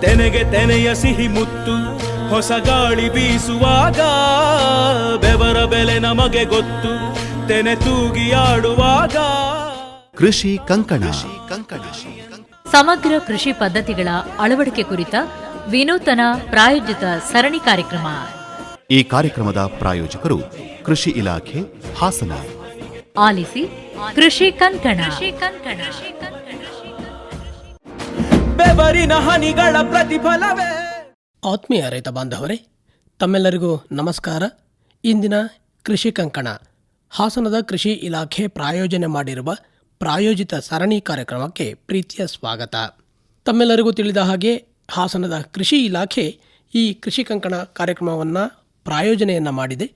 ತೆನೆಗೆ ತೆನೆಯ ಸಿಹಿ ಮುತ್ತು ಹೊಸ ಗಾಳಿ ಬೀಸುವಾಗ ಬೆವರ ಬೆಲೆ ನಮಗೆ ಗೊತ್ತು ತೆನೆ ತೂಗಿ ಆಡುವಾಗ. ಕೃಷಿ ಕಂಕಣ. ಸಮಗ್ರ ಕೃಷಿ ಪದ್ಧತಿಗಳ ಅಳವಡಿಕೆ ಕುರಿತ ವಿನೂತನ ಪ್ರಾಯೋಜಿತ ಸರಣಿ ಕಾರ್ಯಕ್ರಮ. ಈ ಕಾರ್ಯಕ್ರಮದ ಪ್ರಾಯೋಜಕರು ಕೃಷಿ ಇಲಾಖೆ, ಹಾಸನ. ಆಲಿಸಿ ಕೃಷಿ ಕಂಕಣ. ಬೆವರಿನ ಹನಿಗಳ ಪ್ರತಿಫಲವೇ. ಆತ್ಮೀಯ ರೈತ ಬಾಂಧವರೇ, ತಮ್ಮೆಲ್ಲರಿಗೂ ನಮಸ್ಕಾರ. ಇಂದಿನ ಕೃಷಿ ಕಂಕಣ ಹಾಸನದ ಕೃಷಿ ಇಲಾಖೆ ಪ್ರಾಯೋಜನೆ ಮಾಡಿರುವ ಪ್ರಾಯೋಜಿತ ಸರಣಿ ಕಾರ್ಯಕ್ರಮಕ್ಕೆ ಪ್ರೀತಿಯ ಸ್ವಾಗತ. ತಮ್ಮೆಲ್ಲರಿಗೂ ತಿಳಿದ ಹಾಗೆ ಹಾಸನದ ಕೃಷಿ ಇಲಾಖೆ ಈ ಕೃಷಿ ಕಂಕಣ ಕಾರ್ಯಕ್ರಮವನ್ನು ಪ್ರಾಯೋಜನೆಯನ್ನು ಮಾಡಿದೆ.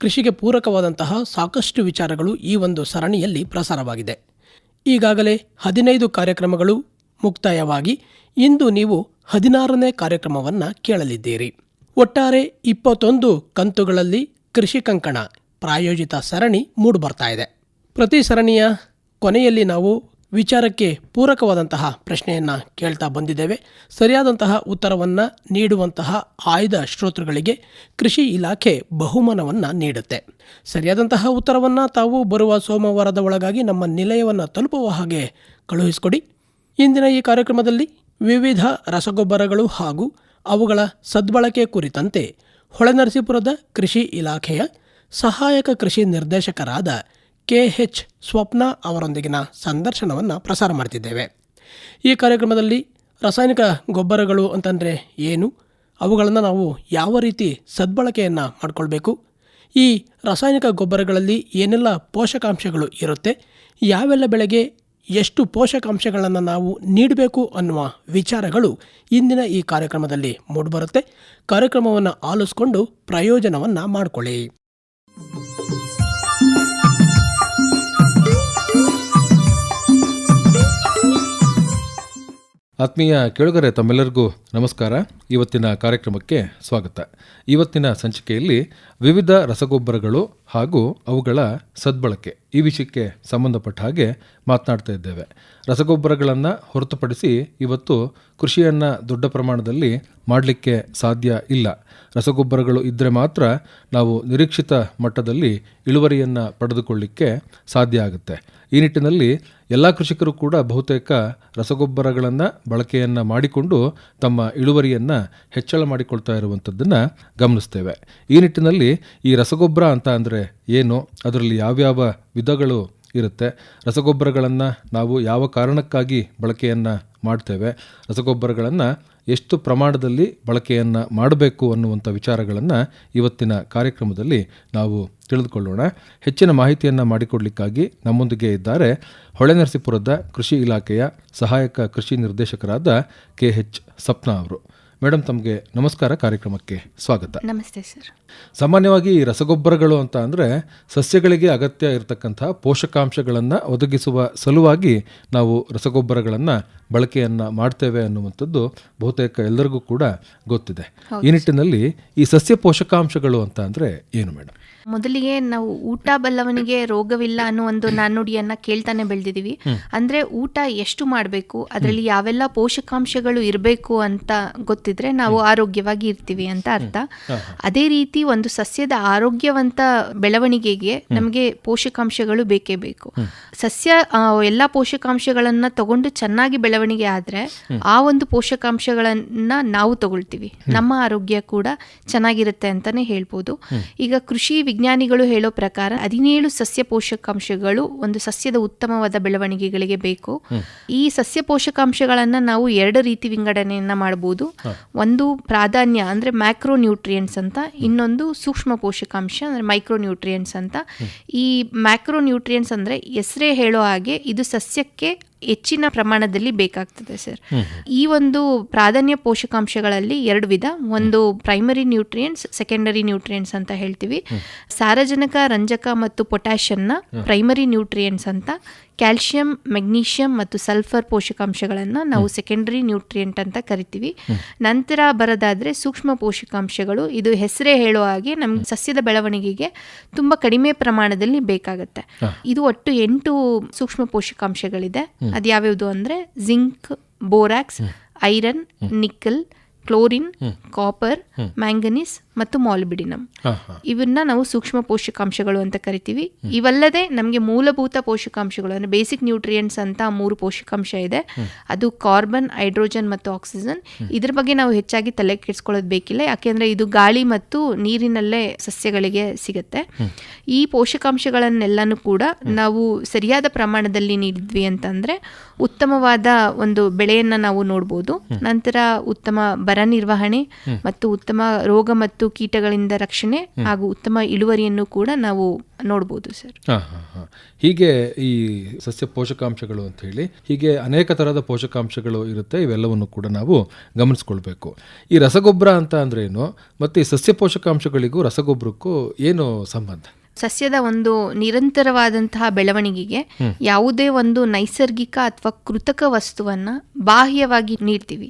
ಕೃಷಿಗೆ ಪೂರಕವಾದಂತಹ ಸಾಕಷ್ಟು ವಿಚಾರಗಳು ಈ ಒಂದು ಸರಣಿಯಲ್ಲಿ ಪ್ರಸಾರವಾಗಿದೆ. ಈಗಾಗಲೇ 15 ಕಾರ್ಯಕ್ರಮಗಳು ಮುಕ್ತಾಯವಾಗಿ ಇಂದು ನೀವು 16ನೇ ಕಾರ್ಯಕ್ರಮವನ್ನು ಕೇಳಲಿದ್ದೀರಿ. ಒಟ್ಟಾರೆ 21 ಕಂತುಗಳಲ್ಲಿ ಕೃಷಿ ಕಂಕಣ ಪ್ರಾಯೋಜಿತ ಸರಣಿ ಮೂಡಿಬರ್ತಾ ಇದೆ. ಪ್ರತಿ ಸರಣಿಯ ಕೊನೆಯಲ್ಲಿ ನಾವು ವಿಚಾರಕ್ಕೆ ಪೂರಕವಾದಂತಹ ಪ್ರಶ್ನೆಯನ್ನು ಕೇಳ್ತಾ ಬಂದಿದ್ದೇವೆ. ಸರಿಯಾದಂತಹ ಉತ್ತರವನ್ನು ನೀಡುವಂತಹ ಆಯ್ದ ಶ್ರೋತೃಗಳಿಗೆ ಕೃಷಿ ಇಲಾಖೆ ಬಹುಮಾನವನ್ನು ನೀಡುತ್ತೆ. ಸರಿಯಾದಂತಹ ಉತ್ತರವನ್ನು ತಾವು ಬರುವ ಸೋಮವಾರದ ಒಳಗಾಗಿ ನಮ್ಮ ನಿಲಯವನ್ನು ತಲುಪುವ ಹಾಗೆ ಕಳುಹಿಸಿಕೊಡಿ. ಇಂದಿನ ಈ ಕಾರ್ಯಕ್ರಮದಲ್ಲಿ ವಿವಿಧ ರಸಗೊಬ್ಬರಗಳು ಹಾಗೂ ಅವುಗಳ ಸದ್ಬಳಕೆ ಕುರಿತಂತೆ ಹೊಳೆನರಸೀಪುರದ ಕೃಷಿ ಇಲಾಖೆಯ ಸಹಾಯಕ ಕೃಷಿ ನಿರ್ದೇಶಕರಾದ KH ಸ್ವಪ್ನ ಅವರೊಂದಿಗಿನ ಸಂದರ್ಶನವನ್ನು ಪ್ರಸಾರ ಮಾಡ್ತಿದ್ದೇವೆ. ಈ ಕಾರ್ಯಕ್ರಮದಲ್ಲಿ ರಾಸಾಯನಿಕ ಗೊಬ್ಬರಗಳು ಅಂತಂದರೆ ಏನು, ಅವುಗಳನ್ನು ನಾವು ಯಾವ ರೀತಿ ಸದ್ಬಳಕೆಯನ್ನು ಮಾಡಿಕೊಳ್ಬೇಕು, ಈ ರಾಸಾಯನಿಕ ಗೊಬ್ಬರಗಳಲ್ಲಿ ಏನೆಲ್ಲ ಪೋಷಕಾಂಶಗಳು ಇರುತ್ತೆ, ಯಾವೆಲ್ಲ ಬೆಳೆಗೆ ಎಷ್ಟು ಪೋಷಕಾಂಶಗಳನ್ನು ನಾವು ನೀಡಬೇಕು ಅನ್ನುವ ವಿಚಾರಗಳು ಇಂದಿನ ಈ ಕಾರ್ಯಕ್ರಮದಲ್ಲಿ ಮೂಡಿಬರುತ್ತೆ. ಕಾರ್ಯಕ್ರಮವನ್ನು ಆಲಿಸಿಕೊಂಡು ಪ್ರಯೋಜನವನ್ನು ಮಾಡಿಕೊಳ್ಳಿ. ಆತ್ಮೀಯ ಕೇಳುಗರೆ, ತಮ್ಮೆಲ್ಲರಿಗೂ ನಮಸ್ಕಾರ. ಇವತ್ತಿನ ಕಾರ್ಯಕ್ರಮಕ್ಕೆ ಸ್ವಾಗತ. ಇವತ್ತಿನ ಸಂಚಿಕೆಯಲ್ಲಿ ವಿವಿಧ ರಸಗೊಬ್ಬರಗಳು ಹಾಗೂ ಅವುಗಳ ಸದ್ಬಳಕೆ ಈ ವಿಷಯಕ್ಕೆ ಸಂಬಂಧಪಟ್ಟ ಹಾಗೆ ಮಾತನಾಡ್ತಾ ಇದ್ದೇವೆ. ರಸಗೊಬ್ಬರಗಳನ್ನು ಹೊರತುಪಡಿಸಿ ಇವತ್ತು ಕೃಷಿಯನ್ನು ದೊಡ್ಡ ಪ್ರಮಾಣದಲ್ಲಿ ಮಾಡಲಿಕ್ಕೆ ಸಾಧ್ಯ ಇಲ್ಲ. ರಸಗೊಬ್ಬರಗಳು ಇದ್ದರೆ ಮಾತ್ರ ನಾವು ನಿರೀಕ್ಷಿತ ಮಟ್ಟದಲ್ಲಿ ಇಳುವರಿಯನ್ನು ಪಡೆದುಕೊಳ್ಳಿಕ್ಕೆ ಸಾಧ್ಯ ಆಗುತ್ತೆ. ಈ ನಿಟ್ಟಿನಲ್ಲಿ ಎಲ್ಲ ಕೃಷಿಕರು ಕೂಡ ಬಹುತೇಕ ರಸಗೊಬ್ಬರಗಳನ್ನು ಬಳಕೆಯನ್ನು ಮಾಡಿಕೊಂಡು ತಮ್ಮ ಇಳುವರಿಯನ್ನು ಹೆಚ್ಚಳ ಮಾಡಿಕೊಳ್ತಾ ಇರುವಂಥದ್ದನ್ನು ಗಮನಿಸ್ತೇವೆ. ಈ ನಿಟ್ಟಿನಲ್ಲಿ ಈ ರಸಗೊಬ್ಬರ ಅಂತ ಅಂದರೆ ಏನು, ಅದರಲ್ಲಿ ಯಾವ್ಯಾವ ವಿಧಗಳು ಇರುತ್ತೆ, ರಸಗೊಬ್ಬರಗಳನ್ನು ನಾವು ಯಾವ ಕಾರಣಕ್ಕಾಗಿ ಬಳಕೆಯನ್ನು ಮಾಡ್ತೇವೆ, ರಸಗೊಬ್ಬರಗಳನ್ನು ಎಷ್ಟು ಪ್ರಮಾಣದಲ್ಲಿ ಬಳಕೆಯನ್ನು ಮಾಡಬೇಕು ಅನ್ನುವಂಥ ವಿಚಾರಗಳನ್ನು ಇವತ್ತಿನ ಕಾರ್ಯಕ್ರಮದಲ್ಲಿ ನಾವು ತಿಳಿದುಕೊಳ್ಳೋಣ. ಹೆಚ್ಚಿನ ಮಾಹಿತಿಯನ್ನು ಮಾಡಿಕೊಡ್ಲಿಕ್ಕಾಗಿ ನಮ್ಮೊಂದಿಗೆ ಇದ್ದಾರೆ ಹೊಳೆನರಸೀಪುರದ ಕೃಷಿ ಇಲಾಖೆಯ ಸಹಾಯಕ ಕೃಷಿ ನಿರ್ದೇಶಕರಾದ KH ಸ್ವಪ್ನ ಅವರು. ಮೇಡಮ್, ತಮಗೆ ನಮಸ್ಕಾರ, ಕಾರ್ಯಕ್ರಮಕ್ಕೆ ಸ್ವಾಗತ. ನಮಸ್ತೆ ಸರ್. ಸಾಮಾನ್ಯವಾಗಿ ಈ ರಸಗೊಬ್ಬರಗಳು ಅಂತ ಅಂದರೆ ಸಸ್ಯಗಳಿಗೆ ಅಗತ್ಯ ಇರತಕ್ಕಂತಹ ಪೋಷಕಾಂಶಗಳನ್ನು ಒದಗಿಸುವ ಸಲುವಾಗಿ ನಾವು ರಸಗೊಬ್ಬರಗಳನ್ನು ಬಳಕೆಯನ್ನು ಮಾಡ್ತೇವೆ ಅನ್ನುವಂಥದ್ದು ಬಹುತೇಕ ಎಲ್ಲರಿಗೂ ಕೂಡ ಗೊತ್ತಿದೆ. ಈ ನಿಟ್ಟಿನಲ್ಲಿ ಈ ಸಸ್ಯ ಪೋಷಕಾಂಶಗಳು ಅಂತ ಅಂದರೆ ಏನು ಮೇಡಮ್? ಮೊದಲಿಗೆ ನಾವು ಊಟ ಬಲ್ಲವನಿಗೆ ರೋಗವಿಲ್ಲ ಅನ್ನೋ ಒಂದು ನಾಣ್ಣುಡಿಯನ್ನ ಕೇಳ್ತಾನೆ ಬೆಳೆದಿದ್ದೀವಿ. ಅಂದ್ರೆ ಊಟ ಎಷ್ಟು ಮಾಡಬೇಕು, ಅದರಲ್ಲಿ ಯಾವೆಲ್ಲ ಪೋಷಕಾಂಶಗಳು ಇರಬೇಕು ಅಂತ ಗೊತ್ತಿದ್ರೆ ನಾವು ಆರೋಗ್ಯವಾಗಿ ಇರ್ತೀವಿ ಅಂತ ಅರ್ಥ. ಅದೇ ರೀತಿ ಒಂದು ಸಸ್ಯದ ಆರೋಗ್ಯವಂತ ಬೆಳವಣಿಗೆಗೆ ನಮಗೆ ಪೋಷಕಾಂಶಗಳು ಬೇಕೇ ಬೇಕು. ಸಸ್ಯ ಎಲ್ಲ ಪೋಷಕಾಂಶಗಳನ್ನ ತಗೊಂಡು ಚೆನ್ನಾಗಿ ಬೆಳವಣಿಗೆ ಆದ್ರೆ ಆ ಒಂದು ಪೋಷಕಾಂಶಗಳನ್ನ ನಾವು ತಗೊಳ್ತೀವಿ, ನಮ್ಮ ಆರೋಗ್ಯ ಕೂಡ ಚೆನ್ನಾಗಿರುತ್ತೆ ಅಂತಾನೆ ಹೇಳ್ಬೋದು. ಈಗ ಕೃಷಿ ವಿಜ್ಞಾನಿಗಳು ಹೇಳೋ ಪ್ರಕಾರ 17 ಸಸ್ಯ ಪೋಷಕಾಂಶಗಳು ಒಂದು ಸಸ್ಯದ ಉತ್ತಮವಾದ ಬೆಳವಣಿಗೆಗಳಿಗೆ ಬೇಕು. ಈ ಸಸ್ಯ ಪೋಷಕಾಂಶಗಳನ್ನ ನಾವು 2 ರೀತಿ ವಿಂಗಡಣೆಯನ್ನ ಮಾಡಬಹುದು. ಒಂದು ಪ್ರಾಧಾನ್ಯ ಅಂದ್ರೆ ಮ್ಯಾಕ್ರೋ ನ್ಯೂಟ್ರಿಯೆಂಟ್ಸ್ ಅಂತ, ಇನ್ನೊಂದು ಸೂಕ್ಷ್ಮ ಪೋಷಕಾಂಶ ಅಂದ್ರೆ ಮೈಕ್ರೋ ನ್ಯೂಟ್ರಿಯೆಂಟ್ಸ್ ಅಂತ. ಈ ಮ್ಯಾಕ್ರೋ ನ್ಯೂಟ್ರಿಯೆಂಟ್ಸ್ ಅಂದ್ರೆ ಹೆಸರೇ ಹೇಳೋ ಹಾಗೆ ಇದು ಸಸ್ಯಕ್ಕೆ ಹೆಚ್ಚಿನ ಪ್ರಮಾಣದಲ್ಲಿ ಬೇಕಾಗ್ತದೆ ಸರ್. ಈ ಒಂದು ಪ್ರಾಧಾನ್ಯ ಪೋಷಕಾಂಶಗಳಲ್ಲಿ 2 ವಿಧ. ಒಂದು ಪ್ರೈಮರಿ ನ್ಯೂಟ್ರಿಯೆಂಟ್ಸ್, ಸೆಕೆಂಡರಿ ನ್ಯೂಟ್ರಿಯೆಂಟ್ಸ್ ಅಂತ ಹೇಳ್ತೀವಿ. ಸಾರಜನಕ, ರಂಜಕ ಮತ್ತು ಪೊಟ್ಯಾಷಿಯಂನ ಪ್ರೈಮರಿ ನ್ಯೂಟ್ರಿಯೆಂಟ್ಸ್ ಅಂತ, ಕ್ಯಾಲ್ಸಿಯಂ, ಮೆಗ್ನೀಷಿಯಂ ಮತ್ತು ಸಲ್ಫರ್ ಪೋಷಕಾಂಶಗಳನ್ನು ನಾವು ಸೆಕೆಂಡರಿ ನ್ಯೂಟ್ರಿಯೆಂಟ್ ಅಂತ ಕರಿತೀವಿ. ನಂತರ ಬರೋದಾದ್ರೆ ಸೂಕ್ಷ್ಮ ಪೋಷಕಾಂಶಗಳು. ಇದು ಹೆಸರೇ ಹೇಳೋ ಹಾಗೆ ನಮ್ಗೆ ಸಸ್ಯದ ಬೆಳವಣಿಗೆಗೆ ತುಂಬಾ ಕಡಿಮೆ ಪ್ರಮಾಣದಲ್ಲಿ ಬೇಕಾಗುತ್ತೆ. ಇದು ಒಟ್ಟು 8 ಸೂಕ್ಷ್ಮ ಪೋಷಕಾಂಶಗಳಿದೆ. ಅದ್ಯಾವ್ಯಾವುದು ಅಂದ್ರೆ zinc, borax, iron, nickel, chlorine, copper, manganese ಮತ್ತು ಮಾಲಿಬ್ಡಿನಮ್. ಇವನ್ನ ನಾವು ಸೂಕ್ಷ್ಮ ಪೋಷಕಾಂಶಗಳು ಅಂತ ಕರಿತೀವಿ. ಇವಲ್ಲದೆ ನಮಗೆ ಮೂಲಭೂತ ಪೋಷಕಾಂಶಗಳು ಅಂದರೆ ಬೇಸಿಕ್ ನ್ಯೂಟ್ರಿಯೆಂಟ್ಸ್ ಅಂತ 3 ಪೋಷಕಾಂಶ ಇದೆ. ಅದು ಕಾರ್ಬನ್, ಹೈಡ್ರೋಜನ್ ಮತ್ತು ಆಕ್ಸಿಜನ್. ಇದ್ರ ಬಗ್ಗೆ ನಾವು ಹೆಚ್ಚಾಗಿ ತಲೆ ಕೆಡಿಸ್ಕೊಳ್ಳೋದು ಬೇಕಿಲ್ಲ, ಯಾಕೆಂದ್ರೆ ಇದು ಗಾಳಿ ಮತ್ತು ನೀರಿನಲ್ಲೇ ಸಸ್ಯಗಳಿಗೆ ಸಿಗುತ್ತೆ. ಈ ಪೋಷಕಾಂಶಗಳನ್ನೆಲ್ಲನೂ ಕೂಡ ನಾವು ಸರಿಯಾದ ಪ್ರಮಾಣದಲ್ಲಿ ನೀಡಿದ್ವಿ ಅಂತಂದ್ರೆ ಉತ್ತಮವಾದ ಒಂದು ಬೆಳೆಯನ್ನ ನಾವು ನೋಡ್ಬೋದು. ನಂತರ ಉತ್ತಮ ಬರ ನಿರ್ವಹಣೆ ಮತ್ತು ಉತ್ತಮ ರೋಗ ಮತ್ತು ಕೀಟಗಳಿಂದ ರಕ್ಷಣೆ ಹಾಗೂ ಉತ್ತಮ ಇಳುವರಿಯನ್ನು ಕೂಡ ನಾವು ನೋಡ್ಬೋದು ಸರ್. ಹೀಗೆ ಈ ಸಸ್ಯ ಪೋಷಕಾಂಶಗಳು ಅಂತ ಹೇಳಿ ಹೀಗೆ ಅನೇಕ ತರಹದ ಪೋಷಕಾಂಶಗಳು ಇರುತ್ತೆ. ಇವೆಲ್ಲವನ್ನು ಕೂಡ ನಾವು ಗಮನಿಸ್ಕೊಳ್ಬೇಕು. ಈ ರಸಗೊಬ್ಬರ ಅಂತ ಅಂದ್ರೆ ಏನು, ಮತ್ತೆ ಈ ಸಸ್ಯ ಪೋಷಕಾಂಶಗಳಿಗೂ ರಸಗೊಬ್ಬರಕ್ಕೂ ಏನು ಸಂಬಂಧ? ಸಸ್ಯದ ಒಂದು ನಿರಂತರವಾದಂತಹ ಬೆಳವಣಿಗೆಗೆ ಯಾವುದೇ ಒಂದು ನೈಸರ್ಗಿಕ ಅಥವಾ ಕೃತಕ ವಸ್ತುವನ್ನ ಬಾಹ್ಯವಾಗಿ ನೀಡ್ತೀವಿ.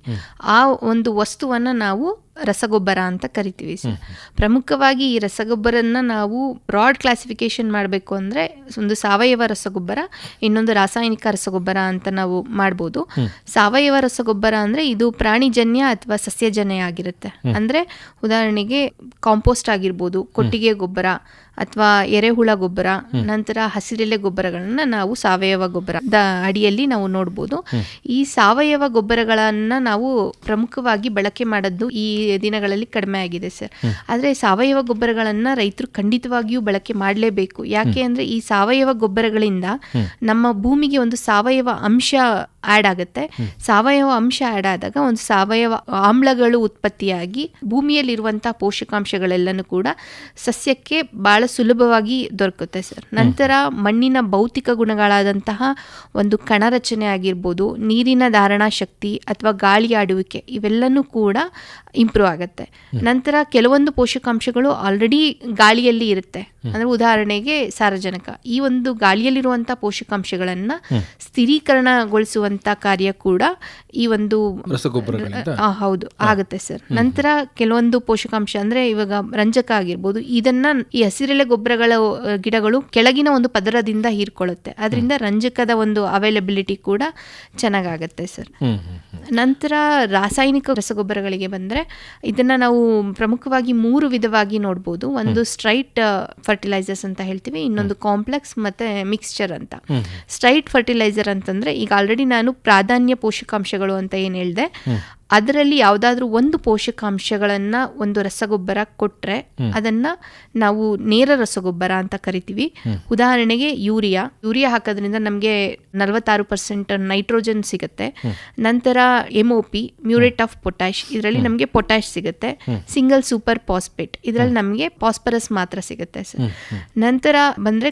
ಆ ಒಂದು ವಸ್ತುವನ್ನ ನಾವು ರಸಗೊಬ್ಬರ ಅಂತ ಕರಿತೀವಿ ಸರ್. ಪ್ರಮುಖವಾಗಿ ಈ ರಸಗೊಬ್ಬರನ್ನ ನಾವು ಬ್ರಾಡ್ ಕ್ಲಾಸಿಫಿಕೇಶನ್ ಮಾಡಬೇಕು ಅಂದರೆ ಒಂದು ಸಾವಯವ ರಸಗೊಬ್ಬರ, ಇನ್ನೊಂದು ರಾಸಾಯನಿಕ ರಸಗೊಬ್ಬರ ಅಂತ ನಾವು ಮಾಡ್ಬೋದು. ಸಾವಯವ ರಸಗೊಬ್ಬರ ಅಂದರೆ ಇದು ಪ್ರಾಣಿಜನ್ಯ ಅಥವಾ ಸಸ್ಯಜನ್ಯ ಆಗಿರುತ್ತೆ. ಅಂದರೆ ಉದಾಹರಣೆಗೆ ಕಾಂಪೋಸ್ಟ್ ಆಗಿರ್ಬೋದು, ಕೊಟ್ಟಿಗೆ ಗೊಬ್ಬರ ಅಥವಾ ಎರೆಹುಳ ಗೊಬ್ಬರ, ನಂತರ ಹಸಿರೆಲೆ ಗೊಬ್ಬರಗಳನ್ನ ನಾವು ಸಾವಯವ ಗೊಬ್ಬರದ ಅಡಿಯಲ್ಲಿ ನಾವು ನೋಡ್ಬೋದು. ಈ ಸಾವಯವ ಗೊಬ್ಬರಗಳನ್ನ ನಾವು ಪ್ರಮುಖವಾಗಿ ಬಳಕೆ ಮಾಡೋದು ಈ ದಿನಗಳಲ್ಲಿ ಕಡಿಮೆ ಆಗಿದೆ ಸರ್. ಆದರೆ ಸಾವಯವ ಗೊಬ್ಬರಗಳನ್ನ ರೈತರು ಖಂಡಿತವಾಗಿಯೂ ಬಳಕೆ ಮಾಡಲೇಬೇಕು. ಯಾಕೆ ಅಂದ್ರೆ ಈ ಸಾವಯವ ಗೊಬ್ಬರಗಳಿಂದ ನಮ್ಮ ಭೂಮಿಗೆ ಒಂದು ಸಾವಯವ ಅಂಶ ಆಡ್ ಆಗುತ್ತೆ. ಸಾವಯವ ಅಂಶ ಆಡ್ ಆದಾಗ ಒಂದು ಸಾವಯವ ಆಮ್ಲಗಳು ಉತ್ಪತ್ತಿಯಾಗಿ ಭೂಮಿಯಲ್ಲಿರುವಂತಹ ಪೋಷಕಾಂಶಗಳೆಲ್ಲನೂ ಕೂಡ ಸಸ್ಯಕ್ಕೆ ಬಹಳ ಸುಲಭವಾಗಿ ದೊರಕುತ್ತೆ ಸರ್. ನಂತರ ಮಣ್ಣಿನ ಭೌತಿಕ ಗುಣಗಳಾದಂತಹ ಒಂದು ಕಣ ರಚನೆ ಆಗಿರ್ಬೋದು, ನೀರಿನ ಧಾರಣಾ ಶಕ್ತಿ ಅಥವಾ ಗಾಳಿ ಆಡುವಿಕೆ ಇವೆಲ್ಲನೂ ಕೂಡ ಇಂಪ್ರೂವ್ ಆಗುತ್ತೆ. ನಂತರ ಕೆಲವೊಂದು ಪೋಷಕಾಂಶಗಳು ಆಲ್ರೆಡಿ ಗಾಳಿಯಲ್ಲಿ ಇರುತ್ತೆ. ಅಂದ್ರೆ ಉದಾಹರಣೆಗೆ ಸಾರಜನಕ. ಈ ಒಂದು ಗಾಳಿಯಲ್ಲಿರುವಂತಹ ಪೋಷಕಾಂಶಗಳನ್ನ ಸ್ಥಿರೀಕರಣಗೊಳಿಸುವಂತ ಕಾರ್ಯ ಕೂಡ ಈ ಒಂದು ಹೌದು ಆಗುತ್ತೆ ಸರ್. ನಂತರ ಕೆಲವೊಂದು ಪೋಷಕಾಂಶ ಅಂದ್ರೆ ಇವಾಗ ರಂಜಕ ಆಗಿರ್ಬೋದು, ಇದನ್ನ ಈ ಹಸಿರೆಲೆ ಗೊಬ್ಬರಗಳ ಗಿಡಗಳು ಕೆಳಗಿನ ಒಂದು ಪದರದಿಂದ ಹೀರ್ಕೊಳ್ಳುತ್ತೆ. ಅದರಿಂದ ರಂಜಕದ ಒಂದು ಅವೈಲಬಿಲಿಟಿ ಕೂಡ ಚೆನ್ನಾಗಾಗತ್ತೆ ಸರ್. ನಂತರ ರಾಸಾಯನಿಕ ರಸಗೊಬ್ಬರಗಳಿಗೆ ಬಂದ್ರೆ ಇದನ್ನ ನಾವು ಪ್ರಮುಖವಾಗಿ 3 ವಿಧವಾಗಿ ನೋಡ್ಬೋದು. ಒಂದು ಸ್ಟ್ರೈಟ್ ಫರ್ಟಿಲೈಸರ್ಸ್ ಅಂತ ಹೇಳ್ತೀವಿ, ಇನ್ನೊಂದು ಕಾಂಪ್ಲೆಕ್ಸ್ ಮತ್ತೆ ಮಿಕ್ಸ್ಚರ್ ಅಂತ. ಸ್ಟ್ರೈಟ್ ಫರ್ಟಿಲೈಸರ್ ಅಂತಂದ್ರೆ ಈಗ ಆಲ್ರೆಡಿ ನಾನು ಪ್ರಾಧಾನ್ಯ ಪೋಷಕಾಂಶಗಳು ಅಂತ ಏನ್ ಹೇಳಿದೆ, ಅದರಲ್ಲಿ ಯಾವುದಾದ್ರೂ ಒಂದು ಪೋಷಕಾಂಶಗಳನ್ನ ಒಂದು ರಸಗೊಬ್ಬರ ಕೊಟ್ರೆ ಅದನ್ನ ನಾವು ನೇರ ರಸಗೊಬ್ಬರ ಅಂತ ಕರಿತೀವಿ. ಉದಾಹರಣೆಗೆ ಯೂರಿಯಾ ಹಾಕೋದ್ರಿಂದ ನಮಗೆ 46% ನೈಟ್ರೋಜನ್ ಸಿಗುತ್ತೆ. ನಂತರ MOP ಮ್ಯೂರೇಟ್ ಆಫ್ ಪೊಟ್ಯಾಶ್, ಇದರಲ್ಲಿ ನಮಗೆ ಪೊಟ್ಯಾಶ್ ಸಿಗುತ್ತೆ. ಸಿಂಗಲ್ ಸೂಪರ್ ಫಾಸ್ಫೇಟ್, ಇದರಲ್ಲಿ ನಮಗೆ ಫಾಸ್ಫರಸ್ ಮಾತ್ರ ಸಿಗುತ್ತೆ ಸರ್. ನಂತರ ಬಂದ್ರೆ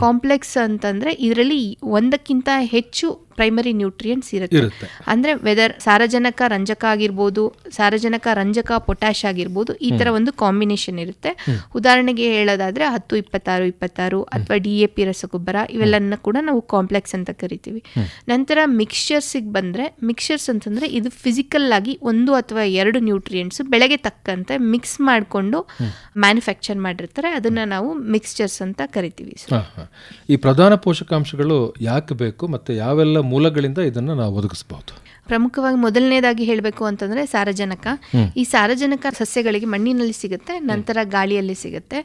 ಕಾಂಪ್ಲೆಕ್ಸ್ ಅಂತಂದ್ರೆ ಇದರಲ್ಲಿ ಒಂದಕ್ಕಿಂತ ಹೆಚ್ಚು ಪ್ರೈಮರಿ ನ್ಯೂಟ್ರಿಯೆಂಟ್ಸ್ ಇರುತ್ತೆ. ಅಂದ್ರೆ ವೆದರ್ ಸಾರಜನಕ ರಂಜಕ ಆಗಿರ್ಬೋದು, ಸಾರಜನಕ ರಂಜಕ ಪೊಟ್ಯಾಶ್ ಆಗಿರ್ಬೋದು, ಈ ತರ ಒಂದು ಕಾಂಬಿನೇಷನ್ ಇರುತ್ತೆ. ಉದಾಹರಣೆಗೆ ಹೇಳೋದಾದ್ರೆ 10-26-26 ಅಥವಾ DAP ರಸಗೊಬ್ಬರ ಇವೆಲ್ಲನ್ನ ಕೂಡ ನಾವು ಕಾಂಪ್ಲೆಕ್ಸ್ ಅಂತ ಕರಿತೀವಿ. ನಂತರ ಮಿಕ್ಸ್ಚರ್ಸಿಗೆ ಬಂದ್ರೆ, ಮಿಕ್ಸ್ಚರ್ಸ್ ಅಂತಂದ್ರೆ ಇದು ಫಿಸಿಕಲ್ ಆಗಿ 1 ಅಥವಾ 2 ನ್ಯೂಟ್ರಿಯೆಂಟ್ಸ್ ಬೆಳೆಗೆ ತಕ್ಕಂತೆ ಮಿಕ್ಸ್ ಮಾಡಿಕೊಂಡು ಮ್ಯಾನುಫ್ಯಾಕ್ಚರ್ ಮಾಡಿರ್ತಾರೆ. ಅದನ್ನ ನಾವು ಮಿಕ್ಸ್ಚರ್ಸ್ ಅಂತ ಕರಿತೀವಿ. ಈ ಪ್ರಧಾನ ಪೋಷಕಾಂಶಗಳು ಯಾಕೆ ಬೇಕು ಮತ್ತೆ ಯಾವೆಲ್ಲ ಮೂಲಗಳಿಂದ ಇದನ್ನು ನಾವು ಒದಗಿಸಬಹುದು? ಪ್ರಮುಖವಾಗಿ ಮೊದಲನೇದಾಗಿ ಹೇಳಬೇಕು ಅಂತಂದ್ರೆ ಸಾರಜನಕ. ಈ ಸಾರಜನಕ ಸಸ್ಯಗಳಿಗೆ ಮಣ್ಣಿನಲ್ಲಿ ಸಿಗುತ್ತೆ, ನಂತರ ಗಾಳಿಯಲ್ಲಿ ಸಿಗುತ್ತೆ.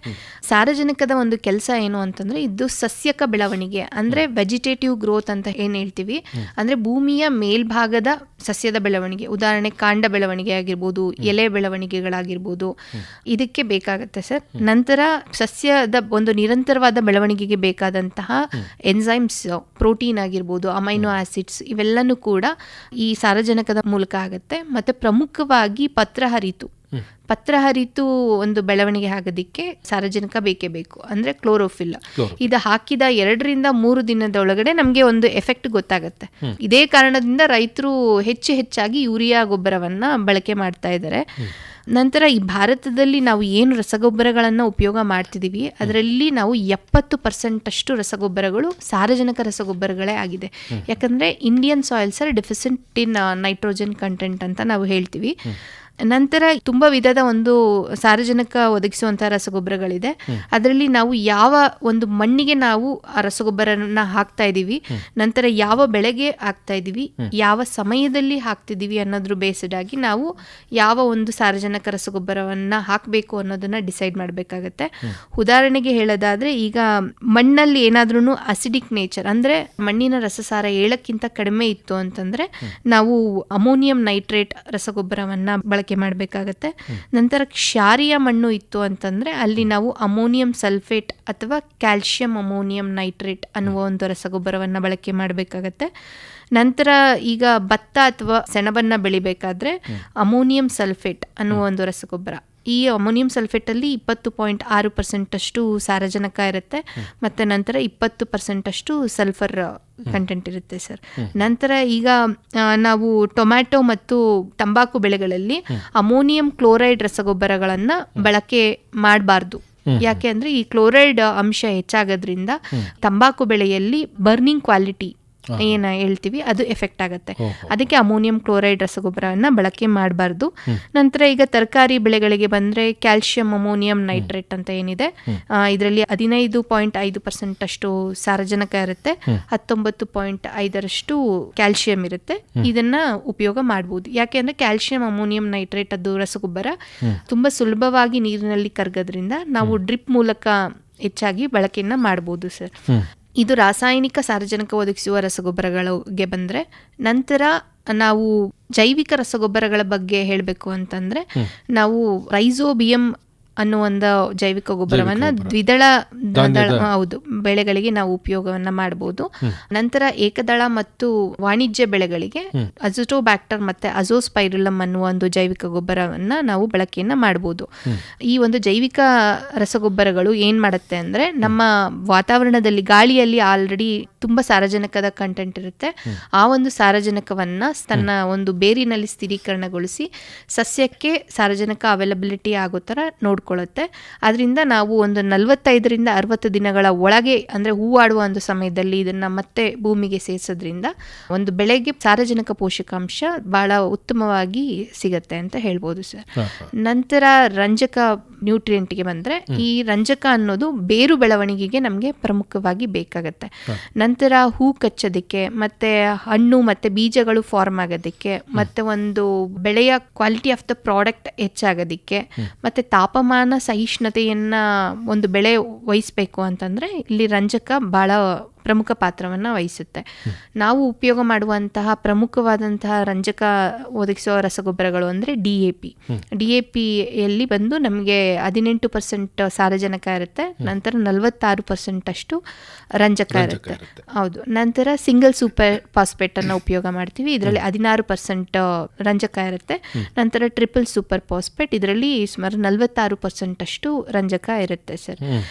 ಸಾರಜನಕದ ಒಂದು ಕೆಲಸ ಏನು ಅಂತಂದ್ರೆ ಇದು ಸಸ್ಯಕ ಬೆಳವಣಿಗೆ ಅಂದ್ರೆ ವೆಜಿಟೇಟಿವ್ ಗ್ರೋತ್ ಅಂತ ಏನ್ ಹೇಳ್ತೀವಿ. ಅಂದ್ರೆ ಭೂಮಿಯ ಮೇಲ್ಭಾಗದ ಸಸ್ಯದ ಬೆಳವಣಿಗೆ, ಉದಾಹರಣೆ ಕಾಂಡ ಬೆಳವಣಿಗೆ ಆಗಿರ್ಬೋದು, ಎಲೆ ಬೆಳವಣಿಗೆಗಳಾಗಿರ್ಬೋದು, ಇದಕ್ಕೆ ಬೇಕಾಗತ್ತೆ ಸರ್. ನಂತರ ಸಸ್ಯದ ಒಂದು ನಿರಂತರವಾದ ಬೆಳವಣಿಗೆಗೆ ಬೇಕಾದಂತಹ ಎನ್ಸೈಮ್ಸ್, ಪ್ರೋಟೀನ್ ಆಗಿರ್ಬೋದು, ಅಮೈನೋ ಆಸಿಡ್ಸ್ ಇವೆಲ್ಲನೂ ಕೂಡ ಈ ಸಾರಜನಕದ ಮೂಲಕ ಆಗುತ್ತೆ. ಮತ್ತೆ ಪ್ರಮುಖವಾಗಿ ಪತ್ರಹರಿತು ಒಂದು ಬೆಳವಣಿಗೆ ಆಗೋದಿಕ್ಕೆ ಸಾರಜನಕ ಬೇಕೇ ಬೇಕು. ಅಂದ್ರೆ ಕ್ಲೋರೋಫಿಲ್ ಇದು ಹಾಕಿದ 2-3 ದಿನದೊಳಗಡೆ ನಮಗೆ ಒಂದು ಎಫೆಕ್ಟ್ ಗೊತ್ತಾಗುತ್ತೆ. ಇದೇ ಕಾರಣದಿಂದ ರೈತರು ಹೆಚ್ಚಾಗಿ ಯೂರಿಯಾ ಗೊಬ್ಬರವನ್ನ ಬಳಕೆ ಮಾಡ್ತಾ ಇದ್ದಾರೆ. ನಂತರ ಈ ಭಾರತದಲ್ಲಿ ನಾವು ಏನು ರಸಗೊಬ್ಬರಗಳನ್ನು ಉಪಯೋಗ ಮಾಡ್ತಿದ್ದೀವಿ ಅದರಲ್ಲಿ ನಾವು 70% ಅಷ್ಟು ರಸಗೊಬ್ಬರಗಳು ಸಾರಜನಕ ರಸಗೊಬ್ಬರಗಳೇ ಆಗಿದೆ. ಯಾಕಂದರೆ ಇಂಡಿಯನ್ ಸಾಯಿಲ್ಸ್ ಆರ್ ಡೆಫಿಸಿಟ್ ಇನ್ ನೈಟ್ರೋಜನ್ ಕಂಟೆಂಟ್ ಅಂತ ನಾವು ಹೇಳ್ತೀವಿ. ನಂತರ ತುಂಬಾ ವಿಧದ ಒಂದು ಸಾರಜನಕ ಒದಗಿಸುವಂತಹ ರಸಗೊಬ್ಬರಗಳಿದೆ. ಅದರಲ್ಲಿ ನಾವು ಯಾವ ಒಂದು ಮಣ್ಣಿಗೆ ನಾವು ಆ ರಸಗೊಬ್ಬರನ ಹಾಕ್ತಾ ಇದೀವಿ, ನಂತರ ಯಾವ ಬೆಳೆಗೆ ಹಾಕ್ತಾ ಇದೀವಿ, ಯಾವ ಸಮಯದಲ್ಲಿ ಹಾಕ್ತಿದೀವಿ ಅನ್ನೋದ್ರ ಬೇಸ್ಡ್ ಆಗಿ ನಾವು ಯಾವ ಒಂದು ಸಾರಜನಕ ರಸಗೊಬ್ಬರವನ್ನ ಹಾಕಬೇಕು ಅನ್ನೋದನ್ನ ಡಿಸೈಡ್ ಮಾಡಬೇಕಾಗತ್ತೆ. ಉದಾಹರಣೆಗೆ ಹೇಳೋದಾದ್ರೆ, ಈಗ ಮಣ್ಣಲ್ಲಿ ಏನಾದ್ರೂ ಅಸಿಡಿಕ್ ನೇಚರ್ ಅಂದ್ರೆ ಮಣ್ಣಿನ ರಸಸಾರ 7ಕ್ಕಿಂತ ಕಡಿಮೆ ಇತ್ತು ಅಂತಂದ್ರೆ ನಾವು ಅಮೋನಿಯಂ ನೈಟ್ರೇಟ್ ರಸಗೊಬ್ಬರವನ್ನ ಬಳಕೆ ಮಾಡಬೇಕಾಗತ್ತೆ. ನಂತರ ಕ್ಷಾರೀಯ ಮಣ್ಣು ಇತ್ತು ಅಂತಂದ್ರೆ ಅಲ್ಲಿ ನಾವು ಅಮೋನಿಯಂ ಸಲ್ಫೇಟ್ ಅಥವಾ ಕ್ಯಾಲ್ಸಿಯಂ ಅಮೋನಿಯಂ ನೈಟ್ರೇಟ್ ಅನ್ನುವ ಒಂದು ರಸಗೊಬ್ಬರವನ್ನ ಬಳಕೆ ಮಾಡಬೇಕಾಗತ್ತೆ. ನಂತರ ಈಗ ಭತ್ತ ಅಥವಾ ಸೆಣಬನ್ನ ಬೆಳಿಬೇಕಾದ್ರೆ ಅಮೋನಿಯಂ ಸಲ್ಫೇಟ್ ಅನ್ನುವ ಒಂದು ರಸಗೊಬ್ಬರ. ಈ ಅಮೋನಿಯಂ ಸಲ್ಫೇಟ್ ಅಲ್ಲಿ 20.6% ಅಷ್ಟು ಸಾರಜನಕ ಇರುತ್ತೆ, ಮತ್ತೆ ನಂತರ 20% ಅಷ್ಟು ಸಲ್ಫರ್ ಕಂಟೆಂಟ್ ಇರುತ್ತೆ ಸರ್. ನಂತರ ಈಗ ನಾವು ಟೊಮ್ಯಾಟೊ ಮತ್ತು ತಂಬಾಕು ಬೆಳೆಗಳಲ್ಲಿ ಅಮೋನಿಯಂ ಕ್ಲೋರೈಡ್ ರಸಗೊಬ್ಬರಗಳನ್ನ ಬಳಕೆ ಮಾಡಬಾರ್ದು. ಯಾಕೆ ಅಂದ್ರೆ ಈ ಕ್ಲೋರೈಡ್ ಅಂಶ ಹೆಚ್ಚಾಗೋದ್ರಿಂದ ತಂಬಾಕು ಬೆಳೆಯಲ್ಲಿ ಬರ್ನಿಂಗ್ ಕ್ವಾಲಿಟಿ ಏನ ಹೇಳ್ತೀವಿ ಅದು ಎಫೆಕ್ಟ್ ಆಗುತ್ತೆ. ಅದಕ್ಕೆ ಅಮೋನಿಯಂ ಕ್ಲೋರೈಡ್ ರಸಗೊಬ್ಬರವನ್ನ ಬಳಕೆ ಮಾಡಬಾರ್ದು. ನಂತರ ಈಗ ತರಕಾರಿ ಬೆಳೆಗಳಿಗೆ ಬಂದ್ರೆ ಕ್ಯಾಲ್ಸಿಯಂ ಅಮೋನಿಯಂ ನೈಟ್ರೇಟ್ ಅಂತ ಏನಿದೆ, ಇದರಲ್ಲಿ 15.5% ಅಷ್ಟು ಸಾರಜನಕ ಇರುತ್ತೆ, 19.5% ಕ್ಯಾಲ್ಸಿಯಂ ಇರುತ್ತೆ. ಇದನ್ನ ಉಪಯೋಗ ಮಾಡಬಹುದು. ಯಾಕೆಂದ್ರೆ ಕ್ಯಾಲ್ಸಿಯಂ ಅಮೋನಿಯಂ ನೈಟ್ರೇಟ್ ಅದು ರಸಗೊಬ್ಬರ ತುಂಬಾ ಸುಲಭವಾಗಿ ನೀರಿನಲ್ಲಿ ಕರಗೋದ್ರಿಂದ ನಾವು ಡ್ರಿಪ್ ಮೂಲಕ ಹೆಚ್ಚಾಗಿ ಬಳಕೆಯನ್ನ ಮಾಡಬಹುದು ಸರ್. ಇದು ರಾಸಾಯನಿಕ ಸಾರಜನಕ ಒದಗಿಸುವ ರಸಗೊಬ್ಬರಗಳಿಗೆ ಬಂದರೆ, ನಂತರ ನಾವು ಜೈವಿಕ ರಸಗೊಬ್ಬರಗಳ ಬಗ್ಗೆ ಹೇಳಬೇಕು ಅಂತಂದರೆ ನಾವು ರೈಸೋಬಿಯಂ ಅನ್ನೋ ಒಂದು ಜೈವಿಕ ಗೊಬ್ಬರವನ್ನ ದ್ವಿದಳ ಹೌದು ಬೆಳೆಗಳಿಗೆ ನಾವು ಉಪಯೋಗವನ್ನ ಮಾಡಬಹುದು. ನಂತರ ಏಕದಳ ಮತ್ತು ವಾಣಿಜ್ಯ ಬೆಳೆಗಳಿಗೆ ಅಜೋಟೋಬ್ಯಾಕ್ಟರ್ ಮತ್ತೆ ಅಜೋಸ್ಪೈರುಲಮ್ ಅನ್ನುವ ಒಂದು ಜೈವಿಕ ಗೊಬ್ಬರವನ್ನ ನಾವು ಬಳಕೆಯನ್ನ ಮಾಡಬಹುದು. ಈ ಒಂದು ಜೈವಿಕ ರಸಗೊಬ್ಬರಗಳು ಏನ್ ಮಾಡುತ್ತೆ ಅಂದ್ರೆ ನಮ್ಮ ವಾತಾವರಣದಲ್ಲಿ ಗಾಳಿಯಲ್ಲಿ ಆಲ್ರೆಡಿ ತುಂಬಾ ಸಾರಜನಕದ ಕಂಟೆಂಟ್ ಇರುತ್ತೆ. ಆ ಒಂದು ಸಾರಜನಕವನ್ನ ತನ್ನ ಒಂದು ಬೇರಿನಲ್ಲಿ ಸ್ಥಿರೀಕರಣಗೊಳಿಸಿ ಸಸ್ಯಕ್ಕೆ ಸಾರಜನಕ ಅವೈಲಬಿಲಿಟಿ ಆಗೋ ತರ ನೋಡ್ಕೊಳ್ಳುತ್ತೆ. ಅದರಿಂದ ನಾವು ಒಂದು 45ರಿಂದ 60 ದಿನಗಳ ಒಳಗೆ ಅಂದ್ರೆ ಹೂವಾಡುವ ಒಂದು ಸಮಯದಲ್ಲಿ ಇದನ್ನ ಮತ್ತೆ ಭೂಮಿಗೆ ಸೇರಿಸೋದ್ರಿಂದ ಒಂದು ಬೆಳೆಗೆ ಸಾರಜನಕ ಪೋಷಕಾಂಶ ಬಹಳ ಉತ್ತಮವಾಗಿ ಸಿಗತ್ತೆ ಅಂತ ಹೇಳ್ಬೋದು ಸರ್. ನಂತರ ರಂಜಕ ನ್ಯೂಟ್ರಿಯೆಂಟ್ಗೆ ಬಂದ್ರೆ, ಈ ರಂಜಕ ಅನ್ನೋದು ಬೇರು ಬೆಳವಣಿಗೆಗೆ ನಮಗೆ ಪ್ರಮುಖವಾಗಿ ಬೇಕಾಗತ್ತೆ. ನಂತರ ಹೂ ಕಚ್ಚೋದಕ್ಕೆ ಮತ್ತೆ ಹಣ್ಣು ಮತ್ತೆ ಬೀಜಗಳು ಫಾರ್ಮ್ ಆಗೋದಕ್ಕೆ ಮತ್ತೆ ಒಂದು ಬೆಳೆಯ ಕ್ವಾಲಿಟಿ ಆಫ್ ದ ಪ್ರಾಡಕ್ಟ್ ಹೆಚ್ಚಾಗೋದಕ್ಕೆ ಮತ್ತೆ ತಾಪಮಾನ ಸಹಿಷ್ಣುತೆಯನ್ನ ಒಂದು ಬೆಳೆ ವಹಿಸ್ಬೇಕು ಅಂತಂದ್ರೆ ಇಲ್ಲಿ ರಂಜಕ ಬಹಳ ಪ್ರಮುಖ ಪಾತ್ರವನ್ನು ವಹಿಸುತ್ತೆ. ನಾವು ಉಪಯೋಗ ಮಾಡುವಂತಹ ಪ್ರಮುಖವಾದಂತಹ ರಂಜಕ ಒದಗಿಸುವ ರಸಗೊಬ್ಬರಗಳು ಅಂದರೆ DAP ಯಲ್ಲಿ ಬಂದು ನಮಗೆ 18% ಸಾರಜನಕ ಇರುತ್ತೆ, ನಂತರ 46% ಅಷ್ಟು ರಂಜಕ ಇರುತ್ತೆ. ಹೌದು. ನಂತರ ಸಿಂಗಲ್ ಸೂಪರ್ ಫಾಸ್ಫೇಟ್ ಅನ್ನು ಉಪಯೋಗ ಮಾಡ್ತೀವಿ, ಇದರಲ್ಲಿ 16% ರಂಜಕ ಇರುತ್ತೆ. ನಂತರ ಟ್ರಿಪಲ್ ಸೂಪರ್ ಫಾಸ್ಫೇಟ್, ಇದರಲ್ಲಿ ಸುಮಾರು 46% ಅಷ್ಟು ರಂಜಕ ಇರುತ್ತೆ ಸರ್.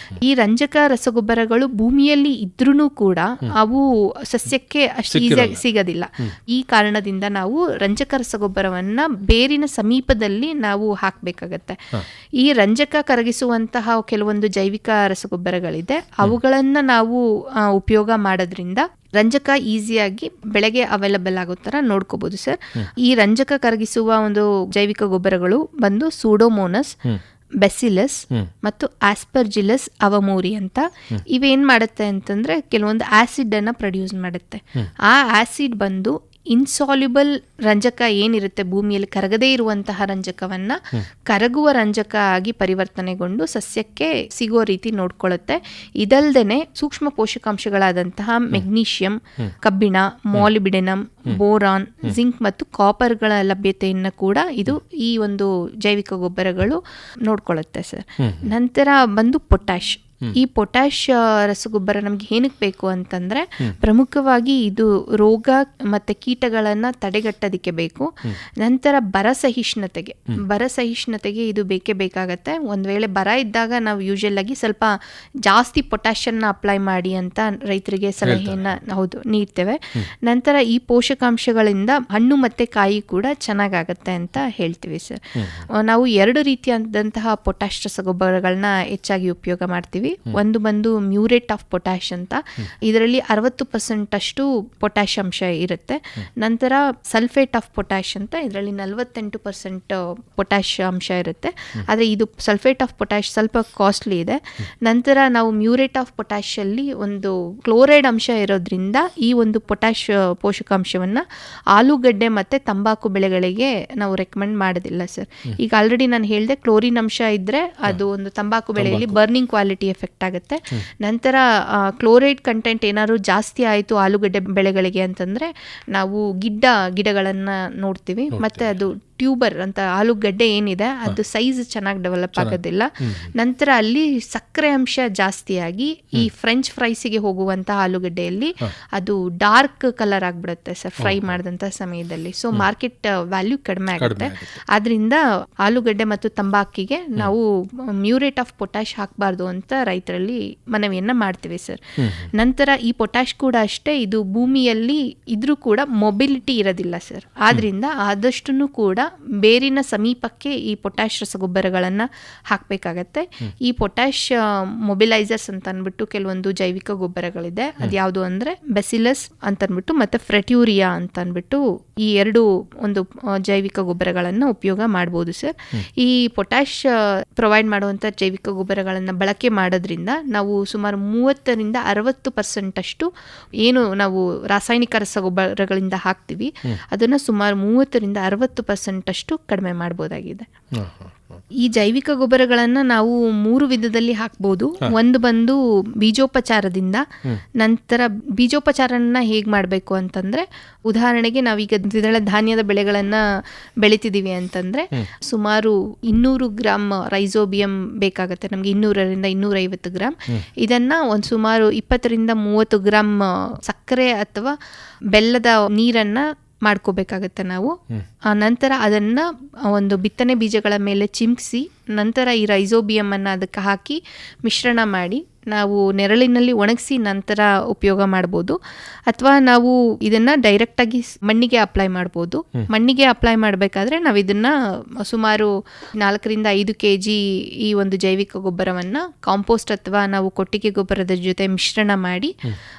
ಈ ರಂಜಕ ರಸಗೊಬ್ಬರಗಳು ಭೂಮಿಯಲ್ಲಿ ಇದ್ರೂ ಕೂಡ ಅವು ಸಸ್ಯಕ್ಕೆ ಅಷ್ಟು ಈಸಿಯಾಗಿ ಸಿಗೋದಿಲ್ಲ. ಈ ಕಾರಣದಿಂದ ನಾವು ರಂಜಕ ರಸಗೊಬ್ಬರವನ್ನ ಬೇರಿನ ಸಮೀಪದಲ್ಲಿ ನಾವು ಹಾಕಬೇಕಾಗತ್ತೆ. ಈ ರಂಜಕ ಕರಗಿಸುವಂತಹ ಕೆಲವೊಂದು ಜೈವಿಕ ರಸಗೊಬ್ಬರಗಳಿದೆ, ಅವುಗಳನ್ನ ನಾವು ಉಪಯೋಗ ಮಾಡೋದ್ರಿಂದ ರಂಜಕ ಈಸಿಯಾಗಿ ಬೆಳೆಗೆ ಅವೈಲಬಲ್ ಆಗೋ ತರ ನೋಡ್ಕೋಬಹುದು ಸರ್. ಈ ರಂಜಕ ಕರಗಿಸುವ ಒಂದು ಜೈವಿಕ ಗೊಬ್ಬರಗಳು ಬಂದು ಸೂಡೋಮೋನಸ್, ಬೆಸಿಲಸ್ ಮತ್ತು ಆಸ್ಪರ್ಜಿಲಸ್ ಅವಮೂರಿ ಅಂತ. ಇವೇನ್ ಮಾಡುತ್ತೆ ಅಂತಂದ್ರೆ ಕೆಲವೊಂದು ಆಸಿಡ್ ಅನ್ನ ಪ್ರೊಡ್ಯೂಸ್ ಮಾಡುತ್ತೆ. ಆ ಆಸಿಡ್ ಬಂದು ಇನ್ಸಾಲ್ಯುಬಲ್ ರಂಜಕ ಏನಿರುತ್ತೆ ಭೂಮಿಯಲ್ಲಿ ಕರಗದೇ ಇರುವಂತಹ ರಂಜಕವನ್ನ ಕರಗುವ ರಂಜಕ ಆಗಿ ಪರಿವರ್ತನೆಗೊಂಡು ಸಸ್ಯಕ್ಕೆ ಸಿಗೋ ರೀತಿ ನೋಡ್ಕೊಳ್ಳುತ್ತೆ. ಇದಲ್ದೇನೆ ಸೂಕ್ಷ್ಮ ಪೋಷಕಾಂಶಗಳಾದಂತಹ ಮೆಗ್ನೀಷಿಯಂ, ಕಬ್ಬಿಣ, ಮಾಲಿಬ್ಡಿನಮ್, ಬೋರಾನ್, ಜಿಂಕ್ ಮತ್ತು ಕಾಪರ್ಗಳ ಲಭ್ಯತೆಯನ್ನು ಕೂಡ ಇದು ಈ ಒಂದು ಜೈವಿಕ ಗೊಬ್ಬರಗಳು ನೋಡ್ಕೊಳ್ಳುತ್ತೆ ಸರ್. ನಂತರ ಬಂದು ಪೊಟ್ಯಾಶ್. ಈ ಪೊಟ್ಯಾಶ್ ರಸಗೊಬ್ಬರ ನಮ್ಗೆ ಏನಕ್ಕೆ ಬೇಕು ಅಂತಂದ್ರೆ ಪ್ರಮುಖವಾಗಿ ಇದು ರೋಗ ಮತ್ತೆ ಕೀಟಗಳನ್ನ ತಡೆಗಟ್ಟೋದಕ್ಕೆ ಬೇಕು. ನಂತರ ಬರ ಸಹಿಷ್ಣುತೆಗೆ ಇದು ಬೇಕೇ ಬೇಕಾಗತ್ತೆ. ಒಂದ್ ವೇಳೆ ಬರ ಇದ್ದಾಗ ನಾವು ಯೂಶಲ್ ಆಗಿ ಸ್ವಲ್ಪ ಜಾಸ್ತಿ ಪೊಟ್ಯಾಶನ್ನ ಅಪ್ಲೈ ಮಾಡಿ ಅಂತ ರೈತರಿಗೆ ಸಲಹೆಯನ್ನ ನೀಡ್ತೇವೆ. ನಂತರ ಈ ಪೋಷಕಾಂಶಗಳಿಂದ ಹಣ್ಣು ಮತ್ತೆ ಕಾಯಿ ಕೂಡ ಚೆನ್ನಾಗಾಗತ್ತೆ ಅಂತ ಹೇಳ್ತೀವಿ ಸರ್. ನಾವು 2 ರೀತಿಯಾದಂತಹ ಪೊಟ್ಯಾಶ್ ರಸಗೊಬ್ಬರಗಳನ್ನ ಹೆಚ್ಚಾಗಿ ಉಪಯೋಗ ಮಾಡ್ತೀವಿ. ಮಾಡ್ತೀವಿ. ಒಂದು ಬಂದು ಮ್ಯೂರೇಟ್ ಆಫ್ ಪೊಟ್ಯಾಶ್ ಅಂತ, ಇದರಲ್ಲಿ 60% ಅಷ್ಟು ಪೊಟ್ಯಾಶ್ ಅಂಶ ಇರುತ್ತೆ. ನಂತರ ಸಲ್ಫೇಟ್ ಆಫ್ ಪೊಟ್ಯಾಶ್ ಅಂತ, ಇದರಲ್ಲಿ 48% ಪೊಟ್ಯಾಶ್ ಅಂಶ ಇರುತ್ತೆ. ಆದರೆ ಇದು ಸಲ್ಫೇಟ್ ಆಫ್ ಪೊಟ್ಯಾಶ್ ಸ್ವಲ್ಪ ಕಾಸ್ಟ್ಲಿ ಇದೆ. ನಂತರ ನಾವು ಮ್ಯೂರೇಟ್ ಆಫ್ ಪೊಟ್ಯಾಶ್ ಅಲ್ಲಿ ಒಂದು ಕ್ಲೋರೈಡ್ ಅಂಶ ಇರೋದ್ರಿಂದ ಈ ಒಂದು ಪೊಟ್ಯಾಶ್ ಪೋಷಕಾಂಶವನ್ನು ಆಲೂಗಡ್ಡೆ ಮತ್ತು ತಂಬಾಕು ಬೆಳೆಗಳಿಗೆ ನಾವು ರೆಕಮೆಂಡ್ ಮಾಡೋದಿಲ್ಲ ಸರ್. ಈಗ ಆಲ್ರೆಡಿ ನಾನು ಹೇಳಿದೆ, ಕ್ಲೋರಿನ್ ಅಂಶ ಇದ್ದರೆ ಅದು ಒಂದು ತಂಬಾಕು ಬೆಳೆಯಲ್ಲಿ ಬರ್ನಿಂಗ್ ಕ್ವಾಲಿಟಿ ಎಫೆಕ್ಟ್ ಆಗುತ್ತೆ. ನಂತರ ಕ್ಲೋರೈಡ್ ಕಂಟೆಂಟ್ ಏನಾದ್ರು ಜಾಸ್ತಿ ಆಯಿತು ಆಲೂಗಡ್ಡೆ ಬೆಳೆಗಳಿಗೆ ಅಂತಂದರೆ ನಾವು ಗಿಡಗಳನ್ನು ನೋಡ್ತೀವಿ, ಮತ್ತು ಅದು ಟ್ಯೂಬರ್ ಅಂತ ಆಲೂಗಡ್ಡೆ ಏನಿದೆ ಅದು ಸೈಜ್ ಚೆನ್ನಾಗಿ ಡೆವಲಪ್ ಆಗೋದಿಲ್ಲ. ನಂತರ ಅಲ್ಲಿ ಸಕ್ಕರೆ ಅಂಶ ಜಾಸ್ತಿಯಾಗಿ ಈ ಫ್ರೆಂಚ್ ಫ್ರೈಸಿಗೆ ಹೋಗುವಂಥ ಆಲೂಗಡ್ಡೆಯಲ್ಲಿ ಅದು ಡಾರ್ಕ್ ಕಲರ್ ಆಗಿಬಿಡುತ್ತೆ ಸರ್ ಫ್ರೈ ಮಾಡಿದಂಥ ಸಮಯದಲ್ಲಿ. ಸೊ ಮಾರ್ಕೆಟ್ ವ್ಯಾಲ್ಯೂ ಕಡಿಮೆ ಆಗುತ್ತೆ. ಆದ್ರಿಂದ ಆಲೂಗಡ್ಡೆ ಮತ್ತು ತಂಬಾಕಿಗೆ ನಾವು ಮ್ಯೂರೇಟ್ ಆಫ್ ಪೊಟ್ಯಾಶ್ ಹಾಕಬಾರ್ದು ಅಂತ ರೈತರಲ್ಲಿ ಮನವಿಯನ್ನು ಮಾಡ್ತೀವಿ ಸರ್. ನಂತರ ಈ ಪೊಟ್ಯಾಶ್ ಕೂಡ ಅಷ್ಟೇ, ಇದು ಭೂಮಿಯಲ್ಲಿ ಇದ್ರೂ ಕೂಡ ಮೊಬಿಲಿಟಿ ಇರೋದಿಲ್ಲ ಸರ್. ಆದ್ರಿಂದ ಆದಷ್ಟು ಕೂಡ ಬೇರಿನ ಸಮೀಪಕ್ಕೆ ಈ ಪೊಟ್ಯಾಶ್ ರಸಗೊಬ್ಬರಗಳನ್ನು ಹಾಕಬೇಕಾಗತ್ತೆ. ಈ ಪೊಟ್ಯಾಶ್ ಮೊಬಿಲೈಸರ್ಸ್ ಅಂತ ಅಂದ್ಬಿಟ್ಟು ಕೆಲವೊಂದು ಜೈವಿಕ ಗೊಬ್ಬರಗಳಿದೆ. ಅದ್ಯಾವುದು ಅಂದರೆ ಬೆಸಿಲಸ್ ಅಂತ ಅಂದ್ಬಿಟ್ಟು ಮತ್ತು ಫ್ರೆಟ್ಯೂರಿಯಾ ಅಂತ ಅಂದ್ಬಿಟ್ಟು ಈ ಎರಡು ಒಂದು ಜೈವಿಕ ಗೊಬ್ಬರಗಳನ್ನು ಉಪಯೋಗ ಮಾಡ್ಬೋದು ಸರ್. ಈ ಪೊಟ್ಯಾಶ್ ಪ್ರೊವೈಡ್ ಮಾಡುವಂಥ ಜೈವಿಕ ಗೊಬ್ಬರಗಳನ್ನು ಬಳಕೆ ಮಾಡೋದ್ರಿಂದ ನಾವು ಸುಮಾರು 30-60% ಅಷ್ಟು ಏನು ನಾವು ರಾಸಾಯನಿಕ ರಸಗೊಬ್ಬರಗಳಿಂದ ಹಾಕ್ತೀವಿ ಅದನ್ನು ಸುಮಾರು 30-60% ಅಷ್ಟು ಕಡಿಮೆ ಮಾಡ್ಬೋದಾಗಿದೆ. ಈ ಜೈವಿಕ ಗೊಬ್ಬರಗಳನ್ನು ನಾವು 3 ವಿಧದಲ್ಲಿ ಹಾಕ್ಬೋದು. ಒಂದು ಬಂದು ಬೀಜೋಪಚಾರದಿಂದ. ನಂತರ ಬೀಜೋಪಚಾರನ ಹೇಗೆ ಮಾಡಬೇಕು ಅಂತಂದರೆ, ಉದಾಹರಣೆಗೆ ನಾವೀಗ ದ್ವಿದಳ ಧಾನ್ಯದ ಬೆಳೆಗಳನ್ನು ಬೆಳಿತಿದ್ದೀವಿ ಅಂತಂದರೆ ಸುಮಾರು 200 ಗ್ರಾಮ್ ರೈಸೋಬಿಯಂ ಬೇಕಾಗುತ್ತೆ ನಮಗೆ, 200-250 ಗ್ರಾಮ್. ಇದನ್ನು ಒಂದು ಸುಮಾರು 20-30 ಗ್ರಾಮ್ ಸಕ್ಕರೆ ಅಥವಾ ಬೆಲ್ಲದ ನೀರನ್ನು ಮಾಡ್ಕೋಬೇಕಾಗತ್ತೆ ನಾವು. ನಂತರ ಅದನ್ನು ಒಂದು ಬಿತ್ತನೆ ಬೀಜಗಳ ಮೇಲೆ ಚಿಮ್ಕಿಸಿ ನಂತರ ಈ ರೈಸೋಬಿಯಮ್ ಅನ್ನು ಅದಕ್ಕೆ ಹಾಕಿ ಮಿಶ್ರಣ ಮಾಡಿ ನಾವು ನೆರಳಿನಲ್ಲಿ ಒಣಗಿಸಿ ನಂತರ ಉಪಯೋಗ ಮಾಡ್ಬೋದು. ಅಥವಾ ನಾವು ಇದನ್ನು ಡೈರೆಕ್ಟಾಗಿ ಮಣ್ಣಿಗೆ ಅಪ್ಲೈ ಮಾಡ್ಬೋದು. ಮಣ್ಣಿಗೆ ಅಪ್ಲೈ ಮಾಡಬೇಕಾದ್ರೆ ನಾವು ಇದನ್ನು ಸುಮಾರು 4-5 kg ಈ ಒಂದು ಜೈವಿಕ ಗೊಬ್ಬರವನ್ನು ಕಾಂಪೋಸ್ಟ್ ಅಥವಾ ನಾವು ಕೊಟ್ಟಿಗೆ ಗೊಬ್ಬರದ ಜೊತೆ ಮಿಶ್ರಣ ಮಾಡಿ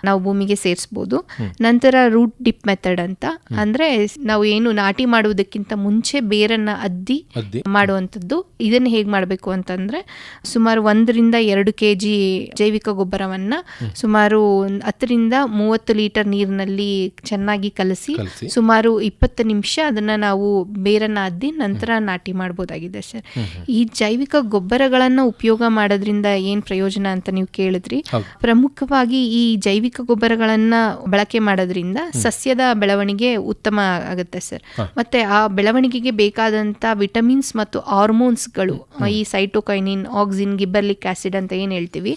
ನಾವು ಭೂಮಿಗೆ ಸೇರಿಸ್ಬೋದು. ನಂತರ ರೂಟ್ ಡಿಪ್ ಮೆಥಡ್ ಅಂತ, ಅಂದರೆ ನಾವು ಏನು ನಾಟಿ ಮಾಡುವುದಕ್ಕಿಂತ ಮುಂಚೆ ಬೇರನ್ನು ಅದ್ದಿ ಮಾಡುವಂಥದ್ದು. ಇದನ್ನು ಹೇಗೆ ಮಾಡಬೇಕು ಅಂತಂದರೆ ಸುಮಾರು 1-2 kg ಜೈವಿಕ ಗೊಬ್ಬರವನ್ನು ಸುಮಾರು 10-30 ಲೀಟರ್ ನೀರಿನಲ್ಲಿ ಚೆನ್ನಾಗಿ ಕಲಸಿ ಸುಮಾರು 20 ನಿಮಿಷ ಅದನ್ನು ನಾವು ಬೇರನ್ನು ಅದ್ದಿ ನಂತರ ನಾಟಿ ಮಾಡ್ಬೋದಾಗಿದೆ ಸರ್. ಈ ಜೈವಿಕ ಗೊಬ್ಬರಗಳನ್ನು ಉಪಯೋಗ ಮಾಡೋದ್ರಿಂದ ಏನು ಪ್ರಯೋಜನ ಅಂತ ನೀವು ಕೇಳಿದ್ರಿ. ಪ್ರಮುಖವಾಗಿ ಈ ಜೈವಿಕ ಗೊಬ್ಬರಗಳನ್ನು ಬಳಕೆ ಮಾಡೋದ್ರಿಂದ ಸಸ್ಯದ ಬೆಳವಣಿಗೆ ಉತ್ತಮ ಆಗುತ್ತೆ ಸರ್. ಮತ್ತೆ ಆ ಬೆಳವಣಿಗೆಗೆ ಬೇಕಾದಂಥ ವಿಟಮಿನ್ಸ್ ಮತ್ತು ಹಾರ್ಮೋನ್ಸ್ಗಳು, ಈ ಸೈಟೋಕೈನಿನ್, ಆಕ್ಸಿನ್, ಗಿಬ್ಬರ್ಲಿಕ್ ಆಸಿಡ್ ಅಂತ ಏನು ಹೇಳ್ತೀವಿ,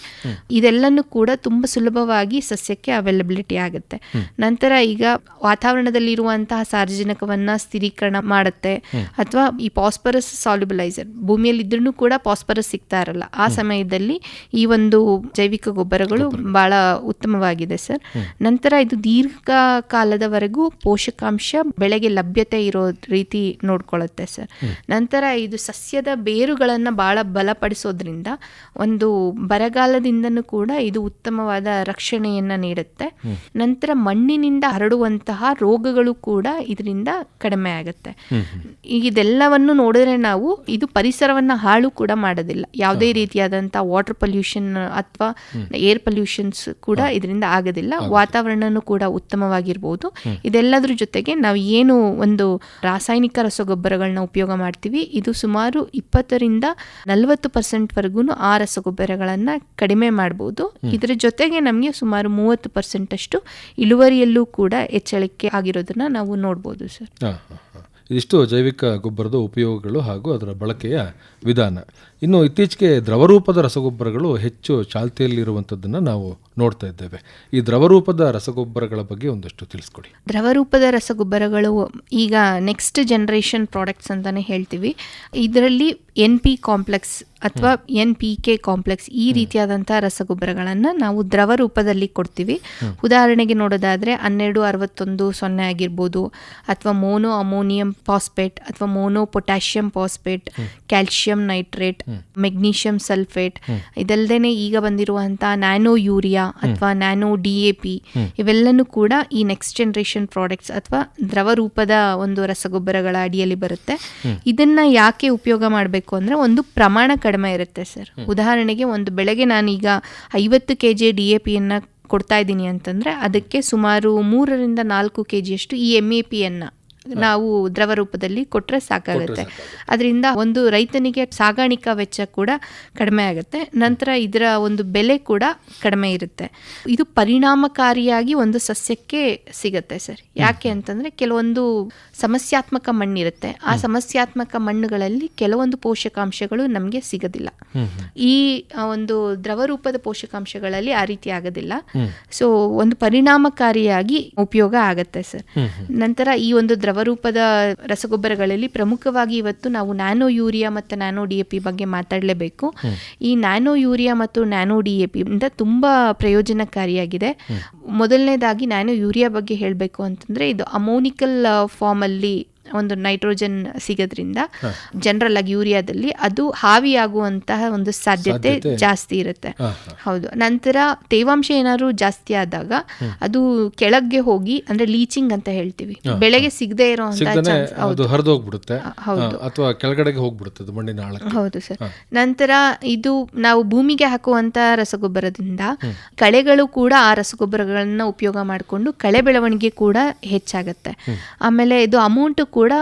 ಇದೆಲ್ಲನೂ ಕೂಡ ತುಂಬ ಸುಲಭವಾಗಿ ಸಸ್ಯಕ್ಕೆ ಅವೈಲಬಿಲಿಟಿ ಆಗುತ್ತೆ. ನಂತರ ಈಗ ವಾತಾವರಣದಲ್ಲಿರುವಂತಹ ಸಾರಜನಕವನ್ನು ಸ್ಥಿರೀಕರಣ ಮಾಡುತ್ತೆ. ಅಥವಾ ಈ ಪಾಸ್ಪರಸ್ ಸಾಲ್ಯುಬಲೈಸರ್ ಭೂಮಿಯಲ್ಲಿ ಇದ್ರೂ ಕೂಡ ಪಾಸ್ಪರಸ್ ಸಿಗ್ತಾ ಇರಲ್ಲ, ಆ ಸಮಯದಲ್ಲಿ ಈ ಒಂದು ಜೈವಿಕ ಗೊಬ್ಬರಗಳು ಬಹಳ ಉತ್ತಮವಾಗಿದೆ ಸರ್. ನಂತರ ಇದು ದೀರ್ಘಕಾಲದವರೆಗೂ ಪೋಷಕಾಂಶ ಬೆಳೆಗೆ ಲಭ್ಯತೆ ಇರೋ ರೀತಿ ನೋಡ್ಕೊಳ್ಳುತ್ತೆ ಸರ್. ನಂತರ ಇದು ಸಸ್ಯದ ಬೇರುಗಳನ್ನು ಬಹಳ ಬಲಪಡಿಸೋದ್ರಿಂದ ಒಂದು ಬರಗಾಲದಿಂದನೂ ಕೂಡ ಇದು ಉತ್ತಮವಾದ ರಕ್ಷಣೆಯನ್ನು ನೀಡುತ್ತೆ. ನಂತರ ಮಣ್ಣಿನಿಂದ ಹರಡುವಂತಹ ರೋಗಗಳು ಕೂಡ ಇದರಿಂದ ಕಡಿಮೆ ಆಗುತ್ತೆ. ಇದೆಲ್ಲವನ್ನು ನೋಡಿದ್ರೆ ನಾವು ಇದು ಪರಿಸರವನ್ನು ಹಾಳು ಕೂಡ ಮಾಡೋದಿಲ್ಲ. ಯಾವುದೇ ರೀತಿಯಾದಂಥ ವಾಟರ್ ಪೊಲ್ಯೂಷನ್ ಅಥವಾ ಏರ್ ಪೊಲ್ಯೂಷನ್ಸ್ ಕೂಡ ಇದರಿಂದ ಆಗೋದಿಲ್ಲ. ವಾತಾವರಣನೂ ಕೂಡ ಉತ್ತಮವಾಗಿರ್ಬೋದು. ಇದೆಲ್ಲದ್ರ ಜೊತೆಗೆ ನಾವು ಏನು ಒಂದು ರಾಸಾಯನಿಕ ರಸಗೊಬ್ಬರಗಳನ್ನ ಉಪಯೋಗ ಮಾಡ್ತೀವಿ, ಇದು ಸುಮಾರು 20-40% ವರೆಗೂ ಆ ರಸಗೊಬ್ಬರಗಳನ್ನು ಕಡಿಮೆ ಮಾಡ್ಬೋದು. ಇದರ ಜೊತೆಗೆ ನಮಗೆ ಸುಮಾರು 30% ಅಷ್ಟು ಇಳುವರಿಯಲ್ಲೂ ಕೂಡ ಹೆಚ್ಚಳಿಕೆ ಆಗಿರೋದನ್ನ ನಾವು ನೋಡ್ಬೋದು ಸರ್. ಇದಿಷ್ಟು ಜೈವಿಕ ಗೊಬ್ಬರದ ಉಪಯೋಗಗಳು ಹಾಗೂ ಅದರ ಬಳಕೆಯ ವಿಧಾನ. ಇನ್ನು ಇತ್ತೀಚೆಗೆ ದ್ರವರೂಪದ ರಸಗೊಬ್ಬರಗಳು ಹೆಚ್ಚು ಚಾಲ್ತಿಯಲ್ಲಿರುವಂಥದ್ದನ್ನು ನಾವು ನೋಡ್ತಾ ಇದ್ದೇವೆ. ಈ ದ್ರವರೂಪದ ರಸಗೊಬ್ಬರಗಳ ಬಗ್ಗೆ ಒಂದಷ್ಟು ತಿಳಿಸ್ಕೊಡಿ. ದ್ರವರೂಪದ ರಸಗೊಬ್ಬರಗಳು ಈಗ ನೆಕ್ಸ್ಟ್ ಜನರೇಷನ್ ಪ್ರಾಡಕ್ಟ್ಸ್ ಅಂತಾನೆ ಹೇಳ್ತೀವಿ. ಇದರಲ್ಲಿ NP ಕಾಂಪ್ಲೆಕ್ಸ್ ಅಥವಾ NPK ಕಾಂಪ್ಲೆಕ್ಸ್ ಈ ರೀತಿಯಾದಂತಹ ರಸಗೊಬ್ಬರಗಳನ್ನು ನಾವು ದ್ರವ ರೂಪದಲ್ಲಿ ಕೊಡ್ತೀವಿ. ಉದಾಹರಣೆಗೆ ನೋಡೋದಾದ್ರೆ 1261 ಆಗಿರ್ಬೋದು, ಅಥವಾ ಮೋನೋ ಅಮೋನಿಯಂ ಫಾಸ್ಫೇಟ್ ಅಥವಾ mono potassium phosphate, calcium nitrate, magnesium sulphate, ಇದಲ್ಲದೆ ಈಗ ಬಂದಿರುವಂತಹ ನ್ಯಾನೋ ಯೂರಿಯಾ ಅಥವಾ ನ್ಯಾನೋ DAP ಇವೆಲ್ಲನೂ ಕೂಡ ಈ ನೆಕ್ಸ್ಟ್ ಜನರೇಷನ್ ಪ್ರಾಡಕ್ಟ್ಸ್ ಅಥವಾ ದ್ರವ ರೂಪದ ಒಂದು ರಸಗೊಬ್ಬರಗಳ ಅಡಿಯಲ್ಲಿ ಬರುತ್ತೆ. ಇದನ್ನ ಯಾಕೆ ಉಪಯೋಗ ಮಾಡಬೇಕು ಅಂದ್ರೆ ಒಂದು ಪ್ರಮಾಣ ಕಡಿಮೆ ಇರುತ್ತೆ ಸರ್. ಉದಾಹರಣೆಗೆ ಒಂದು ಬೆಳೆಗೆ ನಾನೀಗ 50 kg DAPಯನ್ನು ಕೊಡ್ತಾ ಇದ್ದೀನಿ ಅಂತಂದ್ರೆ ಅದಕ್ಕೆ ಸುಮಾರು 3 ರಿಂದ 4 kgಯಷ್ಟು ಈ MAPಯನ್ನು ನಾವು ದ್ರವ ರೂಪದಲ್ಲಿ ಕೊಟ್ಟರೆ ಸಾಕಾಗುತ್ತೆ. ಅದರಿಂದ ಒಂದು ರೈತನಿಗೆ ಸಾಗಾಣಿಕಾ ವೆಚ್ಚ ಕೂಡ ಕಡಿಮೆ ಆಗುತ್ತೆ. ನಂತರ ಇದರ ಒಂದು ಬೆಲೆ ಕೂಡ ಕಡಿಮೆ ಇರುತ್ತೆ. ಇದು ಪರಿಣಾಮಕಾರಿಯಾಗಿ ಒಂದು ಸಸ್ಯಕ್ಕೆ ಸಿಗುತ್ತೆ ಸರ್. ಯಾಕೆ ಅಂತಂದ್ರೆ ಕೆಲವೊಂದು ಸಮಸ್ಯಾತ್ಮಕ ಮಣ್ಣಿರುತ್ತೆ. ಆ ಸಮಸ್ಯಾತ್ಮಕ ಮಣ್ಣುಗಳಲ್ಲಿ ಕೆಲವೊಂದು ಪೋಷಕಾಂಶಗಳು ನಮಗೆ ಸಿಗೋದಿಲ್ಲ. ಈ ಒಂದು ದ್ರವ ರೂಪದ ಪೋಷಕಾಂಶಗಳಲ್ಲಿ ಆ ರೀತಿ ಆಗೋದಿಲ್ಲ. ಸೊ ಒಂದು ಪರಿಣಾಮಕಾರಿಯಾಗಿ ಉಪಯೋಗ ಆಗತ್ತೆ ಸರ್. ನಂತರ ಈ ಒಂದು ದ್ರವರೂಪದ ರಸಗೊಬ್ಬರಗಳಲ್ಲಿ ಪ್ರಮುಖವಾಗಿ ಇವತ್ತು ನಾವು ನ್ಯಾನೋ ಯೂರಿಯಾ ಮತ್ತು ನ್ಯಾನೋ DAP ಬಗ್ಗೆ ಮಾತಾಡಲೇಬೇಕು. ಈ ನ್ಯಾನೋ ಯೂರಿಯಾ ಮತ್ತು ನ್ಯಾನೋ DAP ಇಂದ ತುಂಬಾ ಪ್ರಯೋಜನಕಾರಿಯಾಗಿದೆ. ಮೊದಲನೇದಾಗಿ ನ್ಯಾನೋ ಯೂರಿಯಾ ಬಗ್ಗೆ ಹೇಳಬೇಕು ಅಂತಂದ್ರೆ ಇದು ಅಮೋನಿಕಲ್ ಫಾರ್ಮ್ ಅಲ್ಲಿ ಒಂದು ನೈಟ್ರೋಜನ್ ಸಿಗೋದ್ರಿಂದ ಜನರಲ್ ಆಗಿ ಯೂರಿಯಾದಲ್ಲಿ ಅದು ಹಾವಿಯಾಗುವಂತಹ ಒಂದು ಸಾಧ್ಯತೆ ಜಾಸ್ತಿ ಇರುತ್ತೆ. ಹೌದು. ನಂತರ ತೇವಾಂಶ ಏನಾದ್ರು ಜಾಸ್ತಿ ಆದಾಗ ಅದು ಕೆಳಗೆ ಹೋಗಿ ಅಂದ್ರೆ ಲೀಚಿಂಗ್ ಅಂತ ಹೇಳ್ತೀವಿ, ಬೆಳೆಗೆ ಸಿಗದೆ ಇರುವಂತಹ ಹರಿದೋಗ್ಬಿಡುತ್ತೆ. ಹೌದು, ಅಥವಾ ಕೆಳಗಡೆಗೆ ಹೋಗ್ಬಿಡುತ್ತೆ ಮಣ್ಣಿನ ಆಳಕ್ಕೆ. ಹೌದು ಸರ್. ನಂತರ ಇದು ನಾವು ಭೂಮಿಗೆ ಹಾಕುವಂತ ರಸಗೊಬ್ಬರದಿಂದ ಕಳೆಗಳು ಕೂಡ ಆ ರಸಗೊಬ್ಬರಗಳನ್ನ ಉಪಯೋಗ ಮಾಡಿಕೊಂಡು ಕಳೆ ಬೆಳವಣಿಗೆ ಕೂಡ ಹೆಚ್ಚಾಗತ್ತೆ. ಆಮೇಲೆ ಇದು ಅಮೌಂಟ್ ಕೂಡ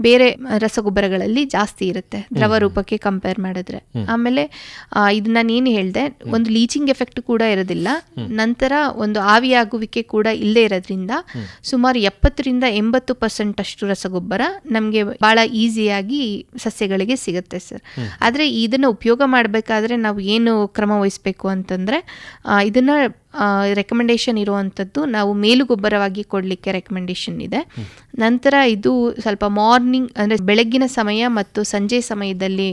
ಬೇರೆ ರಸಗೊಬ್ಬರಗಳಲ್ಲಿ ಜಾಸ್ತಿ ಇರುತ್ತೆ ದ್ರವ ರೂಪಕ್ಕೆ ಕಂಪೇರ್ ಮಾಡಿದ್ರೆ. ಆಮೇಲೆ ಇದು ನಾನು ಏನು ಹೇಳಿದೆ, ಒಂದು ಲೀಚಿಂಗ್ ಎಫೆಕ್ಟ್ ಕೂಡ ಇರೋದಿಲ್ಲ. ನಂತರ ಒಂದು ಆವಿಯಾಗುವಿಕೆ ಕೂಡ ಇಲ್ಲದೆ ಇರೋದ್ರಿಂದ ಸುಮಾರು 70 ರಿಂದ 80% ಅಷ್ಟು ರಸಗೊಬ್ಬರ ನಮಗೆ ಬಹಳ ಈಸಿಯಾಗಿ ಸಸ್ಯಗಳಿಗೆ ಸಿಗುತ್ತೆ ಸರ್. ಆದರೆ ಇದನ್ನ ಉಪಯೋಗ ಮಾಡಬೇಕಾದ್ರೆ ನಾವು ಏನು ಕ್ರಮ ವಹಿಸಬೇಕು ಅಂತಂದ್ರೆ ಇದನ್ನ ರೆಕಮೆಂಡೇಶನ್ ಇರುವಂಥದ್ದು ನಾವು ಮೇಲುಗೊಬ್ಬರವಾಗಿ ಕೊಡಲಿಕ್ಕೆ ರೆಕಮೆಂಡೇಶನ್ ಇದೆ. ನಂತರ ಇದು ಸ್ವಲ್ಪ ಮಾರ್ನಿಂಗ್ ಅಂದರೆ ಬೆಳಗ್ಗಿನ ಸಮಯ ಮತ್ತು ಸಂಜೆ ಸಮಯದಲ್ಲಿ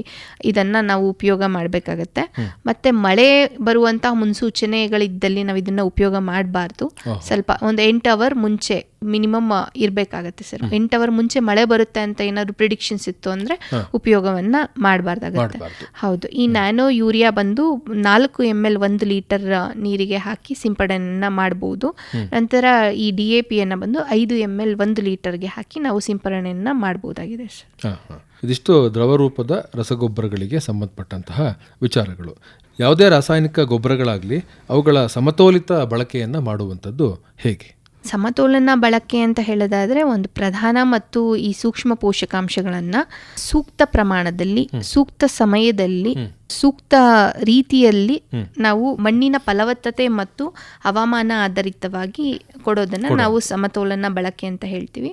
ಇದನ್ನು ನಾವು ಉಪಯೋಗ ಮಾಡಬೇಕಾಗತ್ತೆ. ಮತ್ತು ಮಳೆ ಬರುವಂತಹ ಮುನ್ಸೂಚನೆಗಳಿದ್ದಲ್ಲಿ ನಾವು ಇದನ್ನು ಉಪಯೋಗ ಮಾಡಬಾರ್ದು. ಸ್ವಲ್ಪ ಒಂದು 8 ಅವರ್ ಮುಂಚೆ ಮಿನಿಮಮ್ ಇರಬೇಕಾಗತ್ತೆ ಸರ್. 8 ಅವರ್ ಮುಂಚೆ ಮಳೆ ಬರುತ್ತೆ ಅಂತ ಏನಾದ್ರು ಪ್ರಿಡಿಕ್ಷನ್ಸ್ ಇತ್ತು ಅಂದರೆ ಉಪಯೋಗವನ್ನು ಮಾಡಬಾರ್ದಾಗತ್ತೆ. ಹೌದು. ಈ ನ್ಯಾನೋ ಯೂರಿಯಾ ಬಂದು 4 ml 1 ಲೀಟರ್ ನೀರಿಗೆ ಹಾಕಿ ಸಿಂಪಡಣೆಯನ್ನು ಮಾಡಬಹುದು. ನಂತರ ಈ DAPಯನ್ನು ಬಂದು 5 ml 1 ಲೀಟರ್ಗೆ ಹಾಕಿ ನಾವು ಸಿಂಪಡಣೆಯನ್ನು ಮಾಡಬಹುದಾಗಿದೆ ಸರ್. ಇದಿಷ್ಟು ದ್ರವರೂಪದ ರಸಗೊಬ್ಬರಗಳಿಗೆ ಸಂಬಂಧಪಟ್ಟಂತಹ ವಿಚಾರಗಳು. ಯಾವುದೇ ರಾಸಾಯನಿಕ ಗೊಬ್ಬರಗಳಾಗಲಿ ಅವುಗಳ ಸಮತೋಲಿತ ಬಳಕೆಯನ್ನು ಮಾಡುವಂಥದ್ದು ಹೇಗೆ? ಸಮತೋಲನ ಬಳಕೆ ಅಂತ ಹೇಳೋದಾದ್ರೆ ಒಂದು ಪ್ರಧಾನ ಮತ್ತು ಈ ಸೂಕ್ಷ್ಮ ಪೋಷಕಾಂಶಗಳನ್ನು ಸೂಕ್ತ ಪ್ರಮಾಣದಲ್ಲಿ ಸೂಕ್ತ ಸಮಯದಲ್ಲಿ ಸೂಕ್ತ ರೀತಿಯಲ್ಲಿ ನಾವು ಮಣ್ಣಿನ ಫಲವತ್ತತೆ ಮತ್ತು ಹವಾಮಾನ ಆಧಾರಿತವಾಗಿ ಕೊಡೋದನ್ನ ನಾವು ಸಮತೋಲನ ಬಳಕೆ ಅಂತ ಹೇಳ್ತೀವಿ.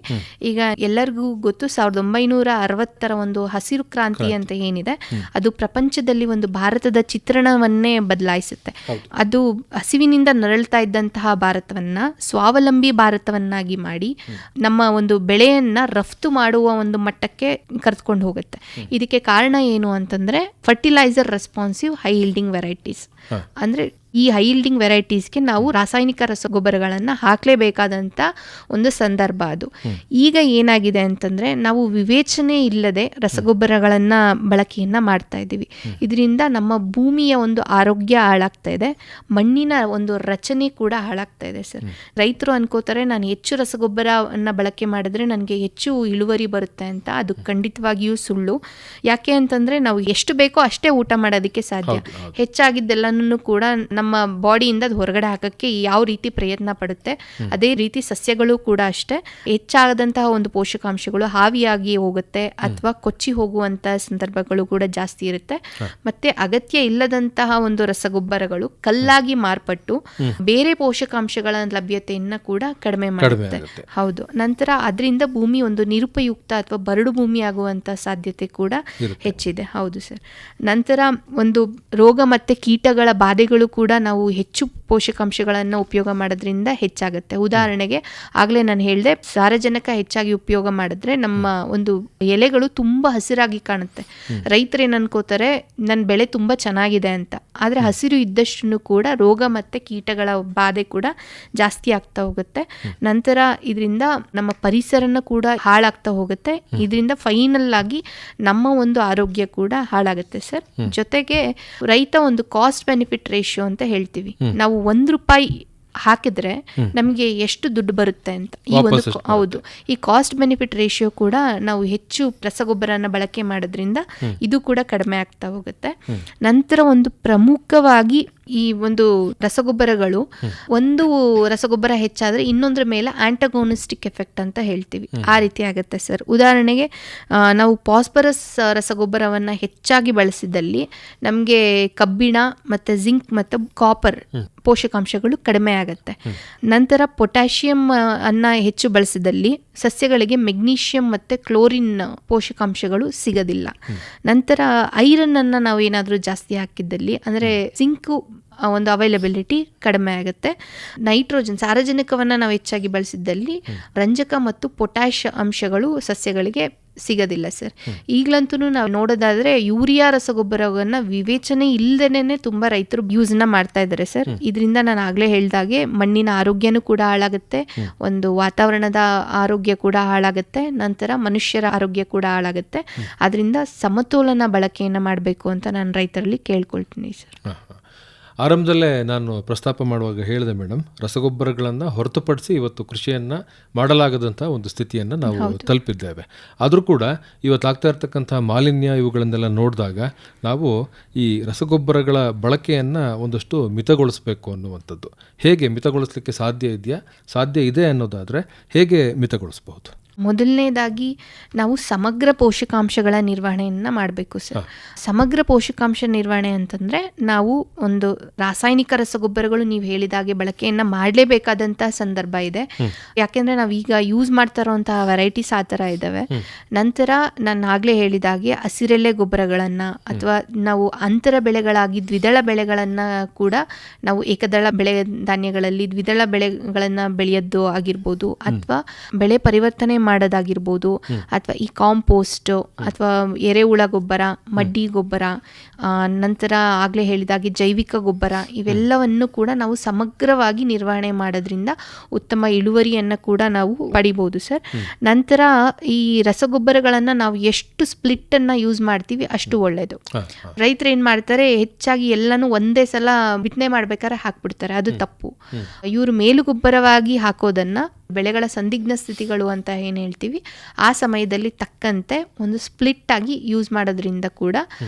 ಈಗ ಎಲ್ಲರಿಗೂ ಗೊತ್ತು 1960 ಒಂದು ಹಸಿರು ಕ್ರಾಂತಿ ಅಂತ ಏನಿದೆ ಅದು ಪ್ರಪಂಚದಲ್ಲಿ ಒಂದು ಭಾರತದ ಚಿತ್ರಣವನ್ನೇ ಬದಲಾಯಿಸುತ್ತೆ. ಅದು ಹಸಿವಿನಿಂದ ನರಳ್ತಾ ಇದ್ದಂತಹ ಭಾರತವನ್ನ ಸ್ವಾವಲಂಬಿ ಭಾರತವನ್ನಾಗಿ ಮಾಡಿ ನಮ್ಮ ಒಂದು ಬೆಳೆಯನ್ನ ರಫ್ತು ಮಾಡುವ ಒಂದು ಮಟ್ಟಕ್ಕೆ ಕರೆದುಕೊಂಡು ಹೋಗುತ್ತೆ. ಇದಕ್ಕೆ ಕಾರಣ ಏನು ಅಂತಂದ್ರೆ fertiliser responsive high yielding varieties. ಅಂದ್ರೆ ಈ ಹೈ ಯೀಲ್ಡಿಂಗ್ ವೆರೈಟೀಸ್ಗೆ ನಾವು ರಾಸಾಯನಿಕ ರಸಗೊಬ್ಬರಗಳನ್ನು ಹಾಕಲೇಬೇಕಾದಂಥ ಒಂದು ಸಂದರ್ಭ ಅದು. ಈಗ ಏನಾಗಿದೆ ಅಂತಂದರೆ ನಾವು ವಿವೇಚನೆ ಇಲ್ಲದೆ ರಸಗೊಬ್ಬರಗಳನ್ನು ಬಳಕೆಯನ್ನು ಮಾಡ್ತಾ ಇದ್ದೀವಿ. ಇದರಿಂದ ನಮ್ಮ ಭೂಮಿಯ ಒಂದು ಆರೋಗ್ಯ ಹಾಳಾಗ್ತಾ ಇದೆ, ಮಣ್ಣಿನ ಒಂದು ರಚನೆ ಕೂಡ ಹಾಳಾಗ್ತಾ ಇದೆ ಸರ್. ರೈತರು ಅನ್ಕೋತಾರೆ ನಾನು ಹೆಚ್ಚು ರಸಗೊಬ್ಬರವನ್ನು ಬಳಕೆ ಮಾಡಿದ್ರೆ ನನಗೆ ಹೆಚ್ಚು ಇಳುವರಿ ಬರುತ್ತೆ ಅಂತ. ಅದು ಖಂಡಿತವಾಗಿಯೂ ಸುಳ್ಳು. ಯಾಕೆ ಅಂತಂದರೆ ನಾವು ಎಷ್ಟು ಬೇಕೋ ಅಷ್ಟೇ ಊಟ ಮಾಡೋದಕ್ಕೆ ಸಾಧ್ಯ. ಹೆಚ್ಚಾಗಿದ್ದೆಲ್ಲನೂ ಕೂಡ ನಮ್ಮ ಬಾಡಿಯಿಂದ ಅದು ಹೊರಗಡೆ ಹಾಕಕ್ಕೆ ಯಾವ ರೀತಿ ಪ್ರಯತ್ನ ಪಡುತ್ತೆ ಅದೇ ರೀತಿ ಸಸ್ಯಗಳು ಕೂಡ ಅಷ್ಟೇ. ಹೆಚ್ಚಾದಂತಹ ಒಂದು ಪೋಷಕಾಂಶಗಳು ಹಾವಿಯಾಗಿ ಹೋಗುತ್ತೆ ಅಥವಾ ಕೊಚ್ಚಿ ಹೋಗುವಂತಹ ಸಂದರ್ಭಗಳು ಕೂಡ ಜಾಸ್ತಿ ಇರುತ್ತೆ. ಮತ್ತೆ ಅಗತ್ಯ ಇಲ್ಲದಂತಹ ಒಂದು ರಸಗೊಬ್ಬರಗಳು ಕಲ್ಲಾಗಿ ಮಾರ್ಪಟ್ಟು ಬೇರೆ ಪೋಷಕಾಂಶಗಳ ಲಭ್ಯತೆಯನ್ನ ಕೂಡ ಕಡಿಮೆ ಮಾಡುತ್ತೆ. ಹೌದು. ನಂತರ ಅದರಿಂದ ಭೂಮಿ ಒಂದು ನಿರುಪಯುಕ್ತ ಅಥವಾ ಬರಡು ಭೂಮಿ ಆಗುವಂತಹ ಸಾಧ್ಯತೆ ಕೂಡ ಹೆಚ್ಚಿದೆ. ಹೌದು ಸರ್. ನಂತರ ಒಂದು ರೋಗ ಮತ್ತೆ ಕೀಟಗಳ ಬಾಧೆಗಳು ಕೂಡ ಕೂಡ ನಾವು ಹೆಚ್ಚು ಪೋಷಕಾಂಶಗಳನ್ನು ಉಪಯೋಗ ಮಾಡೋದ್ರಿಂದ ಹೆಚ್ಚಾಗುತ್ತೆ. ಉದಾಹರಣೆಗೆ ಆಗಲೇ ನಾನು ಹೇಳಿದೆ, ಸಾರಜನಕ ಹೆಚ್ಚಾಗಿ ಉಪಯೋಗ ಮಾಡಿದ್ರೆ ನಮ್ಮ ಒಂದು ಎಲೆಗಳು ತುಂಬ ಹಸಿರಾಗಿ ಕಾಣುತ್ತೆ. ರೈತರು ಏನು ಅನ್ಕೋತಾರೆ, ನನ್ನ ಬೆಳೆ ತುಂಬ ಚೆನ್ನಾಗಿದೆ ಅಂತ. ಆದರೆ ಹಸಿರು ಇದ್ದಷ್ಟು ಕೂಡ ರೋಗ ಮತ್ತು ಕೀಟಗಳ ಬಾಧೆ ಕೂಡ ಜಾಸ್ತಿ ಆಗ್ತಾ ಹೋಗುತ್ತೆ. ನಂತರ ಇದರಿಂದ ನಮ್ಮ ಪರಿಸರನ ಕೂಡ ಹಾಳಾಗ್ತಾ ಹೋಗುತ್ತೆ. ಇದರಿಂದ ಫೈನಲ್ ಆಗಿ ನಮ್ಮ ಒಂದು ಆರೋಗ್ಯ ಕೂಡ ಹಾಳಾಗುತ್ತೆ ಸರ್. ಜೊತೆಗೆ ರೈತ ಒಂದು ಕಾಸ್ಟ್ ಬೆನಿಫಿಟ್ ರೇಷಿಯೋ ಅಂತ ಹೇಳ್ತೀವಿ. ನಾವು ₹1 ಹಾಕಿದ್ರೆ ನಮಗೆ ಎಷ್ಟು ದುಡ್ಡು ಬರುತ್ತೆ ಅಂತ ಹೌದು, ಈ ಕಾಸ್ಟ್ ಬೆನಿಫಿಟ್ ರೇಷಿಯೋ ಕೂಡ ನಾವು ಹೆಚ್ಚು ರಸಗೊಬ್ಬರನ ಬಳಕೆ ಮಾಡೋದ್ರಿಂದ ಇದು ಕೂಡ ಕಡಿಮೆ ಆಗ್ತಾ ಹೋಗುತ್ತೆ. ನಂತರ ಒಂದು ಪ್ರಮುಖವಾಗಿ ಈ ಒಂದು ರಸಗೊಬ್ಬರಗಳು, ಒಂದು ರಸಗೊಬ್ಬರ ಹೆಚ್ಚಾದ್ರೆ ಇನ್ನೊಂದ್ರ ಮೇಲೆ ಆಂಟಗೋನಿಸ್ಟಿಕ್ ಎಫೆಕ್ಟ್ ಅಂತ ಹೇಳ್ತೀವಿ, ಆ ರೀತಿ ಆಗುತ್ತೆ ಸರ್. ಉದಾಹರಣೆಗೆ ನಾವು ಫಾಸ್ಫರಸ್ ರಸಗೊಬ್ಬರವನ್ನ ಹೆಚ್ಚಾಗಿ ಬಳಸಿದಲ್ಲಿ ನಮಗೆ ಕಬ್ಬಿಣ ಮತ್ತೆ ಜಿಂಕ್ ಮತ್ತೆ ಕಾಪರ್ ಪೋಷಕಾಂಶಗಳು ಕಡಿಮೆ ಆಗುತ್ತೆ. ನಂತರ ಪೊಟ್ಯಾಷಿಯಂ ಅನ್ನ ಹೆಚ್ಚು ಬಳಸಿದಲ್ಲಿ ಸಸ್ಯಗಳಿಗೆ ಮೆಗ್ನೀಷಿಯಂ ಮತ್ತೆ ಕ್ಲೋರಿನ್ ಪೋಷಕಾಂಶಗಳು ಸಿಗೋದಿಲ್ಲ. ನಂತರ ಐರನ್ ಅನ್ನ ನಾವು ಏನಾದರೂ ಜಾಸ್ತಿ ಹಾಕಿದ್ದಲ್ಲಿ, ಅಂದ್ರೆ ಜಿಂಕ್ ಒಂದು ಅವೈಲಬಿಲಿಟಿ ಕಡಿಮೆ ಆಗುತ್ತೆ. ನೈಟ್ರೋಜನ್, ಸಾರಜನಕವನ್ನು ನಾವು ಹೆಚ್ಚಾಗಿ ಬಳಸಿದ್ದಲ್ಲಿ ರಂಜಕ ಮತ್ತು ಪೊಟ್ಯಾಷ್ ಅಂಶಗಳು ಸಸ್ಯಗಳಿಗೆ ಸಿಗೋದಿಲ್ಲ ಸರ್. ಈಗಲಂತೂ ನಾವು ನೋಡೋದಾದ್ರೆ ಯೂರಿಯಾ ರಸಗೊಬ್ಬರವನ್ನು ವಿವೇಚನೆ ಇಲ್ಲದೇನೆ ತುಂಬಾ ರೈತರು ಯೂಸ್ನ ಮಾಡ್ತಾ ಇದ್ದಾರೆ ಸರ್. ಇದರಿಂದ ನಾನು ಆಗ್ಲೇ ಹೇಳ್ದಾಗೆ ಮಣ್ಣಿನ ಆರೋಗ್ಯನೂ ಕೂಡ ಹಾಳಾಗುತ್ತೆ, ಒಂದು ವಾತಾವರಣದ ಆರೋಗ್ಯ ಕೂಡ ಹಾಳಾಗುತ್ತೆ, ನಂತರ ಮನುಷ್ಯರ ಆರೋಗ್ಯ ಕೂಡ ಹಾಳಾಗುತ್ತೆ. ಅದರಿಂದ ಸಮತೋಲನ ಬಳಕೆಯನ್ನು ಮಾಡಬೇಕು ಅಂತ ನಾನು ರೈತರಲ್ಲಿ ಕೇಳ್ಕೊಳ್ತೀನಿ ಸರ್. ಆರಂಭದಲ್ಲೇ ನಾನು ಪ್ರಸ್ತಾಪ ಮಾಡುವಾಗ ಹೇಳಿದೆ ಮೇಡಮ್, ರಸಗೊಬ್ಬರಗಳನ್ನು ಹೊರತುಪಡಿಸಿ ಇವತ್ತು ಕೃಷಿಯನ್ನು ಮಾಡಲಾಗದಂಥ ಒಂದು ಸ್ಥಿತಿಯನ್ನು ನಾವು ತಲುಪಿದ್ದೇವೆ. ಆದರೂ ಕೂಡ ಇವತ್ತು ಆಗ್ತಾ ಇರ್ತಕ್ಕಂಥ ಮಾಲಿನ್ಯ ಇವುಗಳನ್ನೆಲ್ಲ ನೋಡಿದಾಗ ನಾವು ಈ ರಸಗೊಬ್ಬರಗಳ ಬಳಕೆಯನ್ನು ಒಂದಷ್ಟು ಮಿತಗೊಳಿಸಬೇಕು ಅನ್ನುವಂಥದ್ದು. ಹೇಗೆ ಮಿತಗೊಳಿಸಲಿಕ್ಕೆ ಸಾಧ್ಯ ಇದೆ ಅನ್ನೋದಾದರೆ ಹೇಗೆ ಮಿತಗೊಳಿಸಬಹುದು? ಮೊದಲನೇದಾಗಿ ನಾವು ಸಮಗ್ರ ಪೋಷಕಾಂಶಗಳ ನಿರ್ವಹಣೆಯನ್ನು ಮಾಡಬೇಕು ಸರ್. ಸಮಗ್ರ ಪೋಷಕಾಂಶ ನಿರ್ವಹಣೆ ಅಂತಂದರೆ ನಾವು ಒಂದು ರಾಸಾಯನಿಕ ರಸಗೊಬ್ಬರಗಳು ನೀವು ಹೇಳಿದಾಗೆ ಬಳಕೆಯನ್ನು ಮಾಡಲೇಬೇಕಾದಂಥ ಸಂದರ್ಭ ಇದೆ. ಯಾಕೆಂದರೆ ನಾವು ಈಗ ಯೂಸ್ ಮಾಡ್ತಾ ಇರೋಂತಹ ವೆರೈಟೀಸ್ ಆ ಥರ ಇದ್ದಾವೆ. ನಂತರ ನಾನು ಆಗಲೇ ಹೇಳಿದಾಗೆ ಹಸಿರೆಲೆ ಗೊಬ್ಬರಗಳನ್ನು ಅಥವಾ ನಾವು ಅಂತರ ಬೆಳೆಗಳಾಗಿ ದ್ವಿದಳ ಬೆಳೆಗಳನ್ನು ಕೂಡ ನಾವು ಏಕದಳ ಬೆಳೆ ಧಾನ್ಯಗಳಲ್ಲಿ ದ್ವಿದಳ ಬೆಳೆಗಳನ್ನು ಬೆಳೆಯೋದು ಆಗಿರ್ಬೋದು, ಅಥವಾ ಬೆಳೆ ಪರಿವರ್ತನೆ ಮಾಡೋದಾಗಿರ್ಬೋದು, ಅಥವಾ ಈ ಕಾಂಪೋಸ್ಟ್ ಅಥವಾ ಎರೆಹುಳ ಗೊಬ್ಬರ, ಮಡ್ಡಿ ಗೊಬ್ಬರ, ನಂತರ ಆಗಲೇ ಹೇಳಿದಾಗೆ ಜೈವಿಕ ಗೊಬ್ಬರ, ಇವೆಲ್ಲವನ್ನು ಕೂಡ ನಾವು ಸಮಗ್ರವಾಗಿ ನಿರ್ವಹಣೆ ಮಾಡೋದ್ರಿಂದ ಉತ್ತಮ ಇಳುವರಿಯನ್ನು ಕೂಡ ನಾವು ಪಡಿಬೋದು ಸರ್. ನಂತರ ಈ ರಸಗೊಬ್ಬರಗಳನ್ನು ನಾವು ಎಷ್ಟು ಸ್ಪ್ಲಿಟ್ ಅನ್ನ ಯೂಸ್ ಮಾಡ್ತೀವಿ ಅಷ್ಟು ಒಳ್ಳೆಯದು. ರೈತರು ಏನು ಮಾಡ್ತಾರೆ, ಹೆಚ್ಚಾಗಿ ಎಲ್ಲನೂ ಒಂದೇ ಸಲ ಬಿತ್ತನೆ ಮಾಡ್ಬೇಕಾದ್ರೆ ಹಾಕ್ಬಿಡ್ತಾರೆ, ಅದು ತಪ್ಪು. ಇವರು ಮೇಲುಗೊಬ್ಬರವಾಗಿ ಹಾಕೋದನ್ನ ಬೆಳೆಗಳ ಸಂದಿಗ್ಧ ಸ್ಥಿತಿಗಳು ಅಂತ ಏನು ಹೇಳ್ತೀವಿ, ಆ ಸಮಯದಲ್ಲಿ ತಕ್ಕಂತೆ ಒಂದು ಸ್ಪ್ಲಿಟ್ ಆಗಿ ಯೂಸ್ ಮಾಡೋದ್ರಿಂದ ಕೂಡ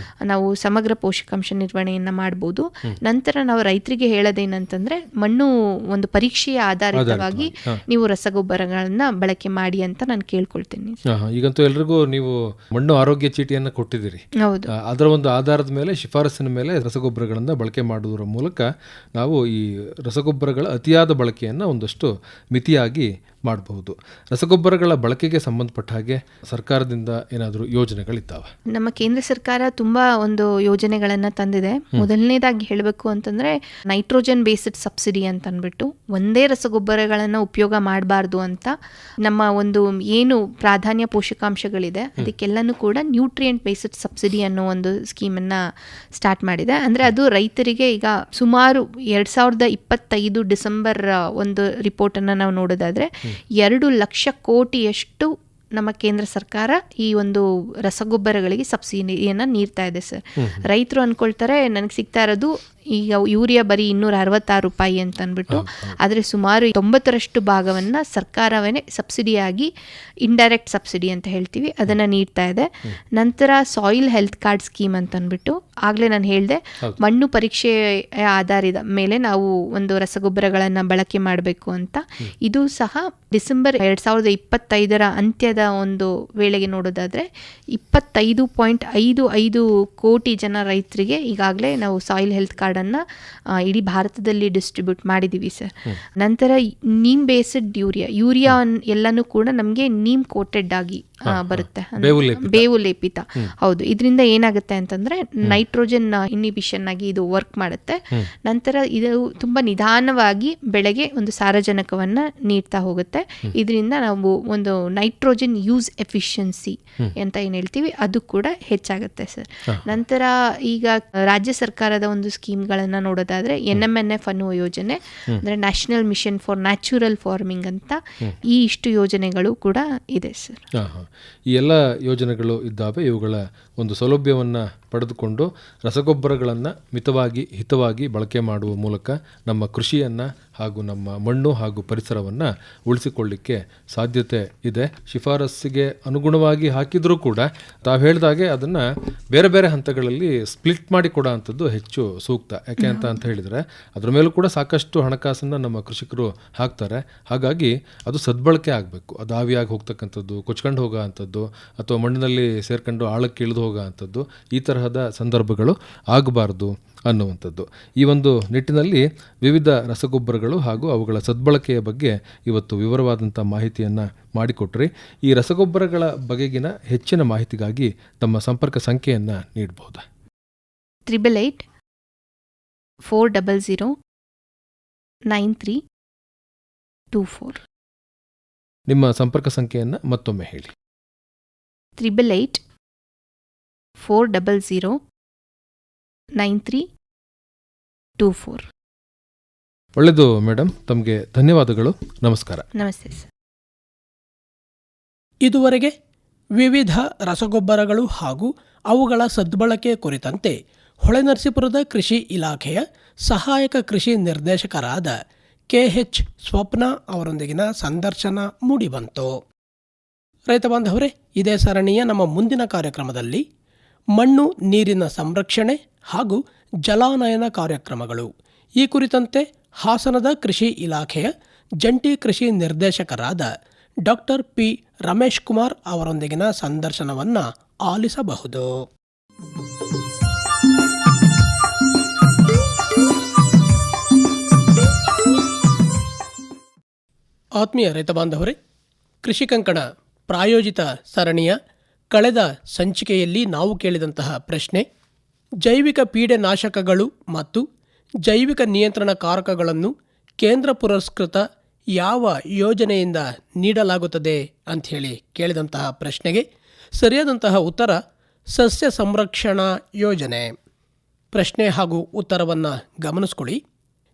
ನಾವು ಸಮಗ್ರ ಪೋಷಕಾಂಶ ನಿರ್ವಹಣೆಯನ್ನು ಮಾಡ್ಬೋದು. ನಂತರ ನಾವು ರೈತರಿಗೆ ಹೇಳೋದೇನಂತಂದ್ರೆ, ಮಣ್ಣು ಒಂದು ಪರೀಕ್ಷೆಯ ಆಧಾರಿತವಾಗಿ ನೀವು ರಸಗೊಬ್ಬರಗಳನ್ನ ಬಳಕೆ ಮಾಡಿ ಅಂತ ನಾನು ಕೇಳ್ಕೊಳ್ತೀನಿ. ಈಗಂತೂ ಎಲ್ರಿಗೂ ನೀವು ಮಣ್ಣು ಆರೋಗ್ಯ ಚೀಟಿಯನ್ನು ಕೊಟ್ಟಿದ್ದೀರಿ. ಹೌದು, ಅದರ ಒಂದು ಆಧಾರದ ಮೇಲೆ, ಶಿಫಾರಸಿನ ಮೇಲೆ ರಸಗೊಬ್ಬರಗಳನ್ನು ಬಳಕೆ ಮಾಡುವುದರ ಮೂಲಕ ನಾವು ಈ ರಸಗೊಬ್ಬರಗಳ ಅತಿಯಾದ ಬಳಕೆಯನ್ನು ಒಂದಷ್ಟು ಮಿತಿಯಾಗಿ ಮಾಡಬಹುದು. ರಸಗೊಬ್ಬರಗಳ ಬಳಕೆಗೆ ಸಂಬಂಧಪಟ್ಟ ಹಾಗೆ ಸರ್ಕಾರದಿಂದ ಏನಾದರೂ ಯೋಜನೆಗಳಿದ್ದಾವೆ? ನಮ್ಮ ಕೇಂದ್ರ ಸರ್ಕಾರ ತುಂಬಾ ಒಂದು ಯೋಜನೆಗಳನ್ನ ತಂದಿದೆ. ಮೊದಲನೇದಾಗಿ ಹೇಳಬೇಕು ಅಂತಂದ್ರೆ ನೈಟ್ರೋಜನ್ ಬೇಸ್ಡ್ ಸಬ್ಸಿಡಿ ಅಂತ ಅಂದ್ಬಿಟ್ಟು, ಒಂದೇ ರಸಗೊಬ್ಬರಗಳನ್ನ ಉಪಯೋಗ ಮಾಡಬಾರ್ದು ಅಂತ ನಮ್ಮ ಒಂದು ಏನು ಪ್ರಾಧಾನ್ಯ ಪೋಷಕಾಂಶಗಳಿದೆ ಅದಕ್ಕೆಲ್ಲನೂ ಕೂಡ ನ್ಯೂಟ್ರಿಯೆಂಟ್ ಬೇಸ್ಡ್ ಸಬ್ಸಿಡಿ ಅನ್ನೋ ಒಂದು ಸ್ಕೀಮನ್ನ ಸ್ಟಾರ್ಟ್ ಮಾಡಿದೆ. ಅಂದ್ರೆ ಅದು ರೈತರಿಗೆ ಈಗ ಸುಮಾರು 2025 ಡಿಸೆಂಬರ್ ಒಂದು ರಿಪೋರ್ಟ್ ಅನ್ನ ನಾವು ನೋಡೋದಾದ್ರೆ 2 ಲಕ್ಷ ಕೋಟಿಯಷ್ಟು ನಮ್ಮ ಕೇಂದ್ರ ಸರ್ಕಾರ ಈ ಒಂದು ರಸಗೊಬ್ಬರಗಳಿಗೆ ಸಬ್ಸಿಡಿಯನ್ನು ನೀಡ್ತಾ ಇದೆ ಸರ್. ರೈತರು ಅನ್ಕೊಳ್ತಾರೆ ನನಗೆ ಸಿಗ್ತಾ ಇರೋದು ಈಗ ಯೂರಿಯಾ ಬರೀ $266 ಅಂತ ಅಂದ್ಬಿಟ್ಟು, ಆದರೆ ಸುಮಾರು 90% ಭಾಗವನ್ನು ಸರ್ಕಾರವೇ ಸಬ್ಸಿಡಿಯಾಗಿ, ಇಂಡೈರೆಕ್ಟ್ ಸಬ್ಸಿಡಿ ಅಂತ ಹೇಳ್ತೀವಿ, ಅದನ್ನು ನೀಡ್ತಾ ಇದೆ. ನಂತರ ಸಾಯಿಲ್ ಹೆಲ್ತ್ ಕಾರ್ಡ್ ಸ್ಕೀಮ್ ಅಂತ ಅಂದ್ಬಿಟ್ಟು, ಆಗಲೇ ನಾನು ಹೇಳಿದೆ ಮಣ್ಣು ಪರೀಕ್ಷೆಯ ಆಧಾರದ ಮೇಲೆ ನಾವು ಒಂದು ರಸಗೊಬ್ಬರಗಳನ್ನು ಬಳಕೆ ಮಾಡಬೇಕು ಅಂತ. ಇದು ಸಹ ಡಿಸೆಂಬರ್ 2025 ಅಂತ್ಯದ ಒಂದು ವೇಳೆಗೆ ನೋಡೋದಾದರೆ 25.55 ಕೋಟಿ ಜನ ರೈತರಿಗೆ ಈಗಾಗಲೇ ನಾವು ಸಾಯಿಲ್ ಹೆಲ್ತ್ ಕಾರ್ಡ್ ಅನ್ನ ಇಡೀ ಭಾರತದಲ್ಲಿ ಡಿಸ್ಟ್ರಿಬ್ಯೂಟ್ ಮಾಡಿದ್ದೀವಿ ಸರ್. ನಂತರ ನೀಮ್ ಬೇಸ್ಡ್ ಯೂರಿಯಾ ಎಲ್ಲನೂ ಕೂಡ ನಮಗೆ ನೀಮ್ ಕೋಟೆಡ್ ಆಗಿ ಬರುತ್ತೆ, ಬೇವು ಲೇಪಿತ. ಬೇವು ಲೇಪಿತ. ಹೌದು, ಇದರಿಂದ ಏನಾಗುತ್ತೆ ಅಂತಂದ್ರೆ ನೈಟ್ರೋಜನ್ ಇನ್ಹಿಬಿಷನ್ ಆಗಿ ಇದು ವರ್ಕ್ ಮಾಡುತ್ತೆ. ನಂತರ ಇದು ತುಂಬಾ ನಿಧಾನವಾಗಿ ಬೆಳೆಗೆ ಒಂದು ಸಾರಜನಕವನ್ನ ನೀಡ್ತಾ ಹೋಗುತ್ತೆ. ಇದರಿಂದ ನಾವು ಒಂದು ನೈಟ್ರೋಜನ್ ಯೂಸ್ ಎಫಿಷಿಯನ್ಸಿ ಅಂತ ಏನ್ ಹೇಳ್ತೀವಿ ಅದು ಕೂಡ ಹೆಚ್ಚಾಗುತ್ತೆ ಸರ್. ನಂತರ ಈಗ ರಾಜ್ಯ ಸರ್ಕಾರದ ಒಂದು ಸ್ಕೀಮ್ಗಳನ್ನ ನೋಡೋದಾದ್ರೆ NMNF ಅನ್ನುವ ಯೋಜನೆ, ಅಂದ್ರೆ national mission for natural farming ಅಂತ, ಈ ಇಷ್ಟು ಯೋಜನೆಗಳು ಕೂಡ ಇದೆ ಸರ್. ಈ ಎಲ್ಲ ಯೋಜನೆಗಳು ಇದ್ದಾವೆ. ಇವುಗಳ ಒಂದು ಸೌಲಭ್ಯವನ್ನು ಪಡೆದುಕೊಂಡು ರಸಗೊಬ್ಬರಗಳನ್ನು ಮಿತವಾಗಿ ಹಿತವಾಗಿ ಬಳಕೆ ಮಾಡುವ ಮೂಲಕ ನಮ್ಮ ಕೃಷಿಯನ್ನು ಹಾಗೂ ನಮ್ಮ ಮಣ್ಣು ಹಾಗೂ ಪರಿಸರವನ್ನು ಉಳಿಸಿಕೊಳ್ಳಿಕ್ಕೆ ಸಾಧ್ಯತೆ ಇದೆ. ಶಿಫಾರಸ್ಸಿಗೆ ಅನುಗುಣವಾಗಿ ಹಾಕಿದರೂ ಕೂಡ ತಾವು ಹೇಳಿದಾಗೆ ಅದನ್ನು ಬೇರೆ ಬೇರೆ ಹಂತಗಳಲ್ಲಿ ಸ್ಪ್ಲಿಟ್ ಮಾಡಿ ಕೊಡೋ ಅಂಥದ್ದು ಹೆಚ್ಚು ಸೂಕ್ತ. ಯಾಕೆ ಅಂತ ಹೇಳಿದರೆ ಅದರ ಮೇಲೂ ಕೂಡ ಸಾಕಷ್ಟು ಹಣಕಾಸನ್ನು ನಮ್ಮ ಕೃಷಿಕರು ಹಾಕ್ತಾರೆ. ಹಾಗಾಗಿ ಅದು ಸದ್ಬಳಕೆ ಆಗಬೇಕು. ಅದು ಆವಿಯಾಗಿ ಹೋಗ್ತಕ್ಕಂಥದ್ದು, ಕೊಚ್ಕೊಂಡು ಹೋಗೋ ಅಂಥದ್ದು ಅಥವಾ ಮಣ್ಣಿನಲ್ಲಿ ಸೇರ್ಕೊಂಡು ಆಳಕ್ಕೆ ಇಳಿದು ಹೋಗೋ ಅಂಥದ್ದು, ಈ ತರಹದ ಸಂದರ್ಭಗಳು ಆಗಬಾರ್ದು ಅನ್ನುವಂಥದ್ದು. ಈ ಒಂದು ನಿಟ್ಟಿನಲ್ಲಿ ವಿವಿಧ ರಸಗೊಬ್ಬರಗಳು ಹಾಗೂ ಅವುಗಳ ಸದ್ಬಳಕೆಯ ಬಗ್ಗೆ ಇವತ್ತು ವಿವರವಾದಂಥ ಮಾಹಿತಿಯನ್ನು ಮಾಡಿಕೊಟ್ರಿ. ಈ ರಸಗೊಬ್ಬರಗಳ ಬಗೆಗಿನ ಹೆಚ್ಚಿನ ಮಾಹಿತಿಗಾಗಿ ತಮ್ಮ ಸಂಪರ್ಕ ಸಂಖ್ಯೆಯನ್ನು ನೀಡಬಹುದಾ? 8884009324. ನಿಮ್ಮ ಸಂಪರ್ಕ ಸಂಖ್ಯೆಯನ್ನು ಮತ್ತೊಮ್ಮೆ ಹೇಳಿ. 8884009324. ಒಳ್ಳೆಯದು ಮೇಡಮ್, ತಮಗೆ ಧನ್ಯವಾದಗಳು. ನಮಸ್ಕಾರ. ನಮಸ್ತೆ ಸರ್. ಇದುವರೆಗೆ ವಿವಿಧ ರಸಗೊಬ್ಬರಗಳು ಹಾಗೂ ಅವುಗಳ ಸದ್ಬಳಕೆ ಕುರಿತಂತೆ ಹೊಳೆನರಸೀಪುರದ ಕೃಷಿ ಇಲಾಖೆಯ ಸಹಾಯಕ ಕೃಷಿ ನಿರ್ದೇಶಕರಾದ KH ಸ್ವಪ್ನ ಅವರೊಂದಿಗಿನ ಸಂದರ್ಶನ ಮೂಡಿಬಂತು. ರೈತ ಬಾಂಧವರೇ, ಇದೇ ಸರಣಿಯ ನಮ್ಮ ಮುಂದಿನ ಕಾರ್ಯಕ್ರಮದಲ್ಲಿ ಮಣ್ಣು ನೀರಿನ ಸಂರಕ್ಷಣೆ ಹಾಗೂ ಜಲಾನಯನ ಕಾರ್ಯಕ್ರಮಗಳು ಈ ಕುರಿತಂತೆ ಹಾಸನದ ಕೃಷಿ ಇಲಾಖೆಯ ಜಂಟಿ ಕೃಷಿ ನಿರ್ದೇಶಕರಾದ ಡಾಕ್ಟರ್ P. ರಮೇಶ್ ಕುಮಾರ್ ಅವರೊಂದಿಗಿನ ಸಂದರ್ಶನವನ್ನು ಆಲಿಸಬಹುದು. ಆತ್ಮೀಯ ರೈತ ಬಾಂಧವರೇ, ಕೃಷಿ ಕಂಕಣ ಪ್ರಾಯೋಜಿತ ಸರಣಿಯ ಕಳೆದ ಸಂಚಿಕೆಯಲ್ಲಿ ನಾವು ಕೇಳಿದಂತಹ ಪ್ರಶ್ನೆ, ಜೈವಿಕ ಪೀಡೆನಾಶಕಗಳು ಮತ್ತು ಜೈವಿಕ ನಿಯಂತ್ರಣ ಕಾರಕಗಳನ್ನು ಕೇಂದ್ರ ಪುರಸ್ಕೃತ ಯಾವ ಯೋಜನೆಯಿಂದ ನೀಡಲಾಗುತ್ತದೆ ಅಂಥೇಳಿ ಕೇಳಿದಂತಹ ಪ್ರಶ್ನೆಗೆ ಸರಿಯಾದಂತಹ ಉತ್ತರ ಸಸ್ಯ ಸಂರಕ್ಷಣಾ ಯೋಜನೆ. ಪ್ರಶ್ನೆ ಹಾಗೂ ಉತ್ತರವನ್ನು ಗಮನಿಸ್ಕೊಳ್ಳಿ.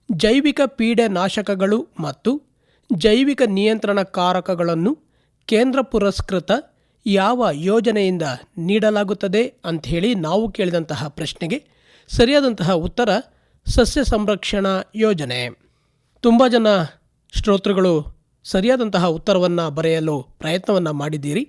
ಜೈವಿಕ ಪೀಡೆನಾಶಕಗಳು ಮತ್ತು ಜೈವಿಕ ನಿಯಂತ್ರಣ ಕಾರಕಗಳನ್ನು ಕೇಂದ್ರ ಪುರಸ್ಕೃತ ಯಾವ ಯೋಜನೆಯಿಂದ ನೀಡಲಾಗುತ್ತದೆ ಅಂಥೇಳಿ ನಾವು ಕೇಳಿದಂತಹ ಪ್ರಶ್ನೆಗೆ ಸರಿಯಾದಂತಹ ಉತ್ತರ ಸಸ್ಯ ಸಂರಕ್ಷಣಾ ಯೋಜನೆ. ತುಂಬ ಜನ ಶ್ರೋತೃಗಳು ಸರಿಯಾದಂತಹ ಉತ್ತರವನ್ನು ಬರೆಯಲು ಪ್ರಯತ್ನವನ್ನು ಮಾಡಿದ್ದೀರಿ.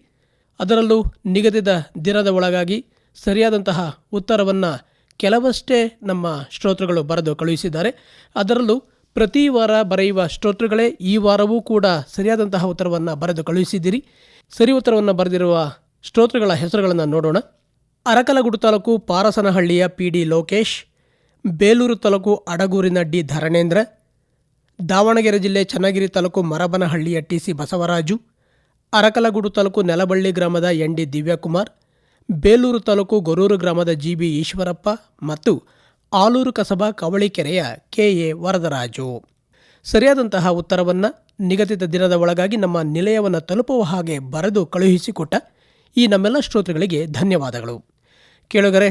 ಅದರಲ್ಲೂ ನಿಗದಿತ ದಿನದ ಒಳಗಾಗಿ ಸರಿಯಾದಂತಹ ಉತ್ತರವನ್ನು ಕೆಲವಷ್ಟೇ ನಮ್ಮ ಶ್ರೋತೃಗಳು ಬರೆದು ಕಳುಹಿಸಿದ್ದಾರೆ. ಅದರಲ್ಲೂ ಪ್ರತಿ ವಾರ ಬರೆಯುವ ಶ್ರೋತೃಗಳೇ ಈ ವಾರವೂ ಕೂಡ ಸರಿಯಾದಂತಹ ಉತ್ತರವನ್ನು ಬರೆದು ಕಳುಹಿಸಿದ್ದೀರಿ. ಸರಿ ಉತ್ತರವನ್ನು ಬರೆದಿರುವ ಶ್ರೋತೃಗಳ ಹೆಸರುಗಳನ್ನು ನೋಡೋಣ. Arakalagudu taluk ಪಾರಸನಹಳ್ಳಿಯ PD Lokesh, Belur taluk ಅಡಗೂರಿನ D. ಧರಣೇಂದ್ರ, ದಾವಣಗೆರೆ ಜಿಲ್ಲೆ ಚನ್ನಗಿರಿ ತಾಲೂಕು ಮರಬನಹಳ್ಳಿಯ TC ಬಸವರಾಜು, ಅರಕಲಗೂಡು ತಾಲೂಕು ನೆಲಬಳ್ಳಿ ಗ್ರಾಮದ ND ದಿವ್ಯಕುಮಾರ್, ಬೇಲೂರು ತಾಲೂಕು ಗೊರೂರು ಗ್ರಾಮದ GB ಈಶ್ವರಪ್ಪ ಮತ್ತು ಆಲೂರು ಕಸಬಾ ಕವಳಿಕೆರೆಯ KA ವರದರಾಜು. ಸರಿಯಾದಂತಹ ಉತ್ತರವನ್ನು ನಿಗದಿತ ದಿನದ ಒಳಗಾಗಿ ನಮ್ಮ ನಿಲಯವನ್ನು ತಲುಪುವ ಹಾಗೆ ಬರೆದು ಕಳುಹಿಸಿಕೊಟ್ಟ ಈ ನಮ್ಮೆಲ್ಲ ಶ್ರೋತೃಗಳಿಗೆ ಧನ್ಯವಾದಗಳು. ಕೇಳುಗರೆ,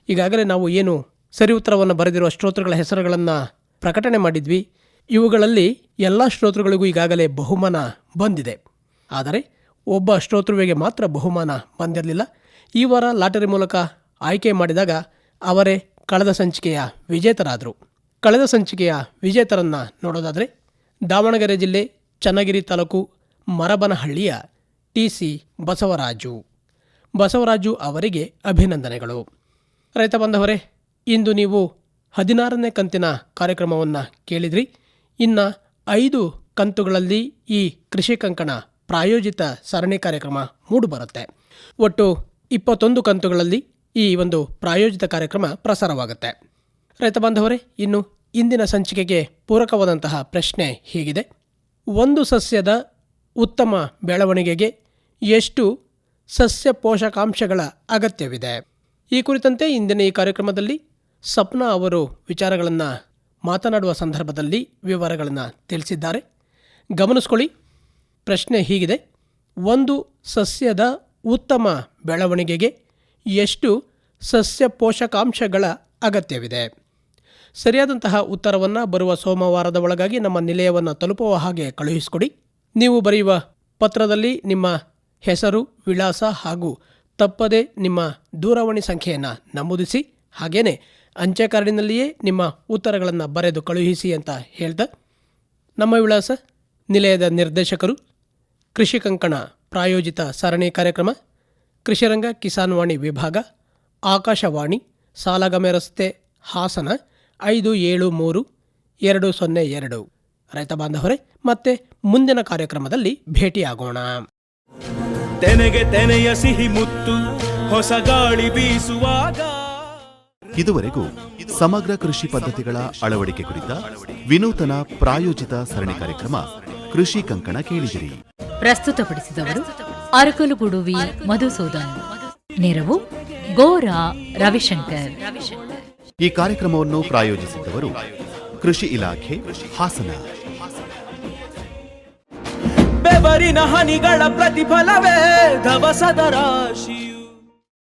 ಈಗಾಗಲೇ ನಾವು ಏನು ಸರಿ ಉತ್ತರವನ್ನು ಬರೆದಿರುವ ಶ್ರೋತೃಗಳ ಹೆಸರುಗಳನ್ನು ಪ್ರಕಟಣೆ ಮಾಡಿದ್ವಿ. ಇವುಗಳಲ್ಲಿ ಎಲ್ಲ ಶ್ರೋತೃಗಳಿಗೂ ಈಗಾಗಲೇ ಬಹುಮಾನ ಬಂದಿದೆ. ಆದರೆ ಒಬ್ಬ ಶ್ರೋತೃವಿಗೆ ಮಾತ್ರ ಬಹುಮಾನ ಬಂದಿರಲಿಲ್ಲ. ಈ ವಾರ ಲಾಟರಿ ಮೂಲಕ ಆಯ್ಕೆ ಮಾಡಿದಾಗ ಅವರೇ ಕಳೆದ ಸಂಚಿಕೆಯ ವಿಜೇತರಾದರು. ಕಳೆದ ಸಂಚಿಕೆಯ ವಿಜೇತರನ್ನು ನೋಡೋದಾದರೆ ದಾವಣಗೆರೆ ಜಿಲ್ಲೆ ಚನ್ನಗಿರಿ ತಾಲೂಕು ಮರಬನಹಳ್ಳಿಯ TC ಬಸವರಾಜು ಅವರಿಗೆ ಅಭಿನಂದನೆಗಳು. ರೈತ ಬಾಂಧವರೇ, ಇಂದು ನೀವು 16ನೇ ಕಂತಿನ ಕಾರ್ಯಕ್ರಮವನ್ನು ಕೇಳಿದ್ರಿ. ಇನ್ನು 5 ಕಂತುಗಳಲ್ಲಿ ಈ ಕೃಷಿ ಕಂಕಣ ಪ್ರಾಯೋಜಿತ ಸರಣಿ ಕಾರ್ಯಕ್ರಮ ಮೂಡಿಬರುತ್ತೆ. ಒಟ್ಟು 21 ಕಂತುಗಳಲ್ಲಿ ಈ ಒಂದು ಪ್ರಾಯೋಜಿತ ಕಾರ್ಯಕ್ರಮ ಪ್ರಸಾರವಾಗುತ್ತೆ. ರೈತ ಬಾಂಧವರೇ, ಇನ್ನು ಇಂದಿನ ಸಂಚಿಕೆಗೆ ಪೂರಕವಾದಂತಹ ಪ್ರಶ್ನೆ ಹೀಗಿದೆ: ಒಂದು ಸಸ್ಯದ ಉತ್ತಮ ಬೆಳವಣಿಗೆಗೆ ಎಷ್ಟು ಸಸ್ಯ ಪೋಷಕಾಂಶಗಳ ಅಗತ್ಯವಿದೆ. ಈ ಕುರಿತಂತೆ ಇಂದಿನ ಈ ಕಾರ್ಯಕ್ರಮದಲ್ಲಿ ಸಪ್ನಾ ಅವರು ವಿಚಾರಗಳನ್ನು ಮಾತನಾಡುವ ಸಂದರ್ಭದಲ್ಲಿ ವಿವರಗಳನ್ನು ತಿಳಿಸಿದ್ದಾರೆ. ಗಮನಿಸ್ಕೊಳ್ಳಿ. ಪ್ರಶ್ನೆ ಹೀಗಿದೆ: ಒಂದು ಸಸ್ಯದ ಉತ್ತಮ ಬೆಳವಣಿಗೆಗೆ ಎಷ್ಟು ಸಸ್ಯ ಪೋಷಕಾಂಶಗಳ ಅಗತ್ಯವಿದೆ? ಸರಿಯಾದಂತಹ ಉತ್ತರವನ್ನು ಬರುವ ಸೋಮವಾರದ ಒಳಗಾಗಿ ನಮ್ಮ ನಿಲಯವನ್ನು ತಲುಪುವ ಹಾಗೆ ಕಳುಹಿಸಿಕೊಡಿ. ನೀವು ಬರೆಯುವ ಪತ್ರದಲ್ಲಿ ನಿಮ್ಮ ಹೆಸರು, ವಿಳಾಸ ಹಾಗೂ ತಪ್ಪದೆ ನಿಮ್ಮ ದೂರವಾಣಿ ಸಂಖ್ಯೆಯನ್ನು ನಮೂದಿಸಿ. ಹಾಗೆಯೇ ಅಂಚೆ ಕಾರ್ಡಿನಲ್ಲಿಯೇ ನಿಮ್ಮ ಉತ್ತರಗಳನ್ನು ಬರೆದು ಕಳುಹಿಸಿ ಅಂತ ಹೇಳ್ತಾ, ನಮ್ಮ ವಿಳಾಸ: ನಿಲಯದ ನಿರ್ದೇಶಕರು, ಕೃಷಿ ಕಂಕಣ ಪ್ರಾಯೋಜಿತ ಸರಣಿ ಕಾರ್ಯಕ್ರಮ, ಕೃಷಿರಂಗ ಕಿಸಾನ್ ವಾಣಿ ವಿಭಾಗ, ಆಕಾಶವಾಣಿ, ಸಾಲಗಮೆ ರಸ್ತೆ, ಹಾಸನ 573202. ರೈತ ಬಾಂಧವರೇ, ಮತ್ತೆ ಮುಂದಿನ ಕಾರ್ಯಕ್ರಮದಲ್ಲಿ ಭೇಟಿಯಾಗೋಣ. ತೆನೆಗೆ ತೆನೆಯ ಸಿಹಿ ಮುತ್ತು, ಹೊಸ ಗಾಳಿ ಬೀಸುವಾಗ. ಇದುವರೆಗೂ ಸಮಗ್ರ ಕೃಷಿ ಪದ್ಧತಿಗಳ ಅಳವಡಿಕೆ ಕುರಿತ ವಿನೂತನ ಪ್ರಾಯೋಜಿತ ಸರಣಿ ಕಾರ್ಯಕ್ರಮ ಕೃಷಿ ಕಂಕಣ ಕೇಳಿದಿರಿ. ಪ್ರಸ್ತುತಪಡಿಸಿದವರು ಅರಕಲಗೂಡು ವಿ ಮಧುಸೂದನ್. ನೆರವು ಗೋರಾ ರವಿಶಂಕರ್. ಈ ಕಾರ್ಯಕ್ರಮವನ್ನು ಪ್ರಾಯೋಜಿಸಿದ್ದವರು ಕೃಷಿ ಇಲಾಖೆ, ಹಾಸನ. ಬೆವರಿನ ಹನಿಗಳ ಪ್ರತಿಫಲವೇ ಧವಸದ ರಾಶಿ.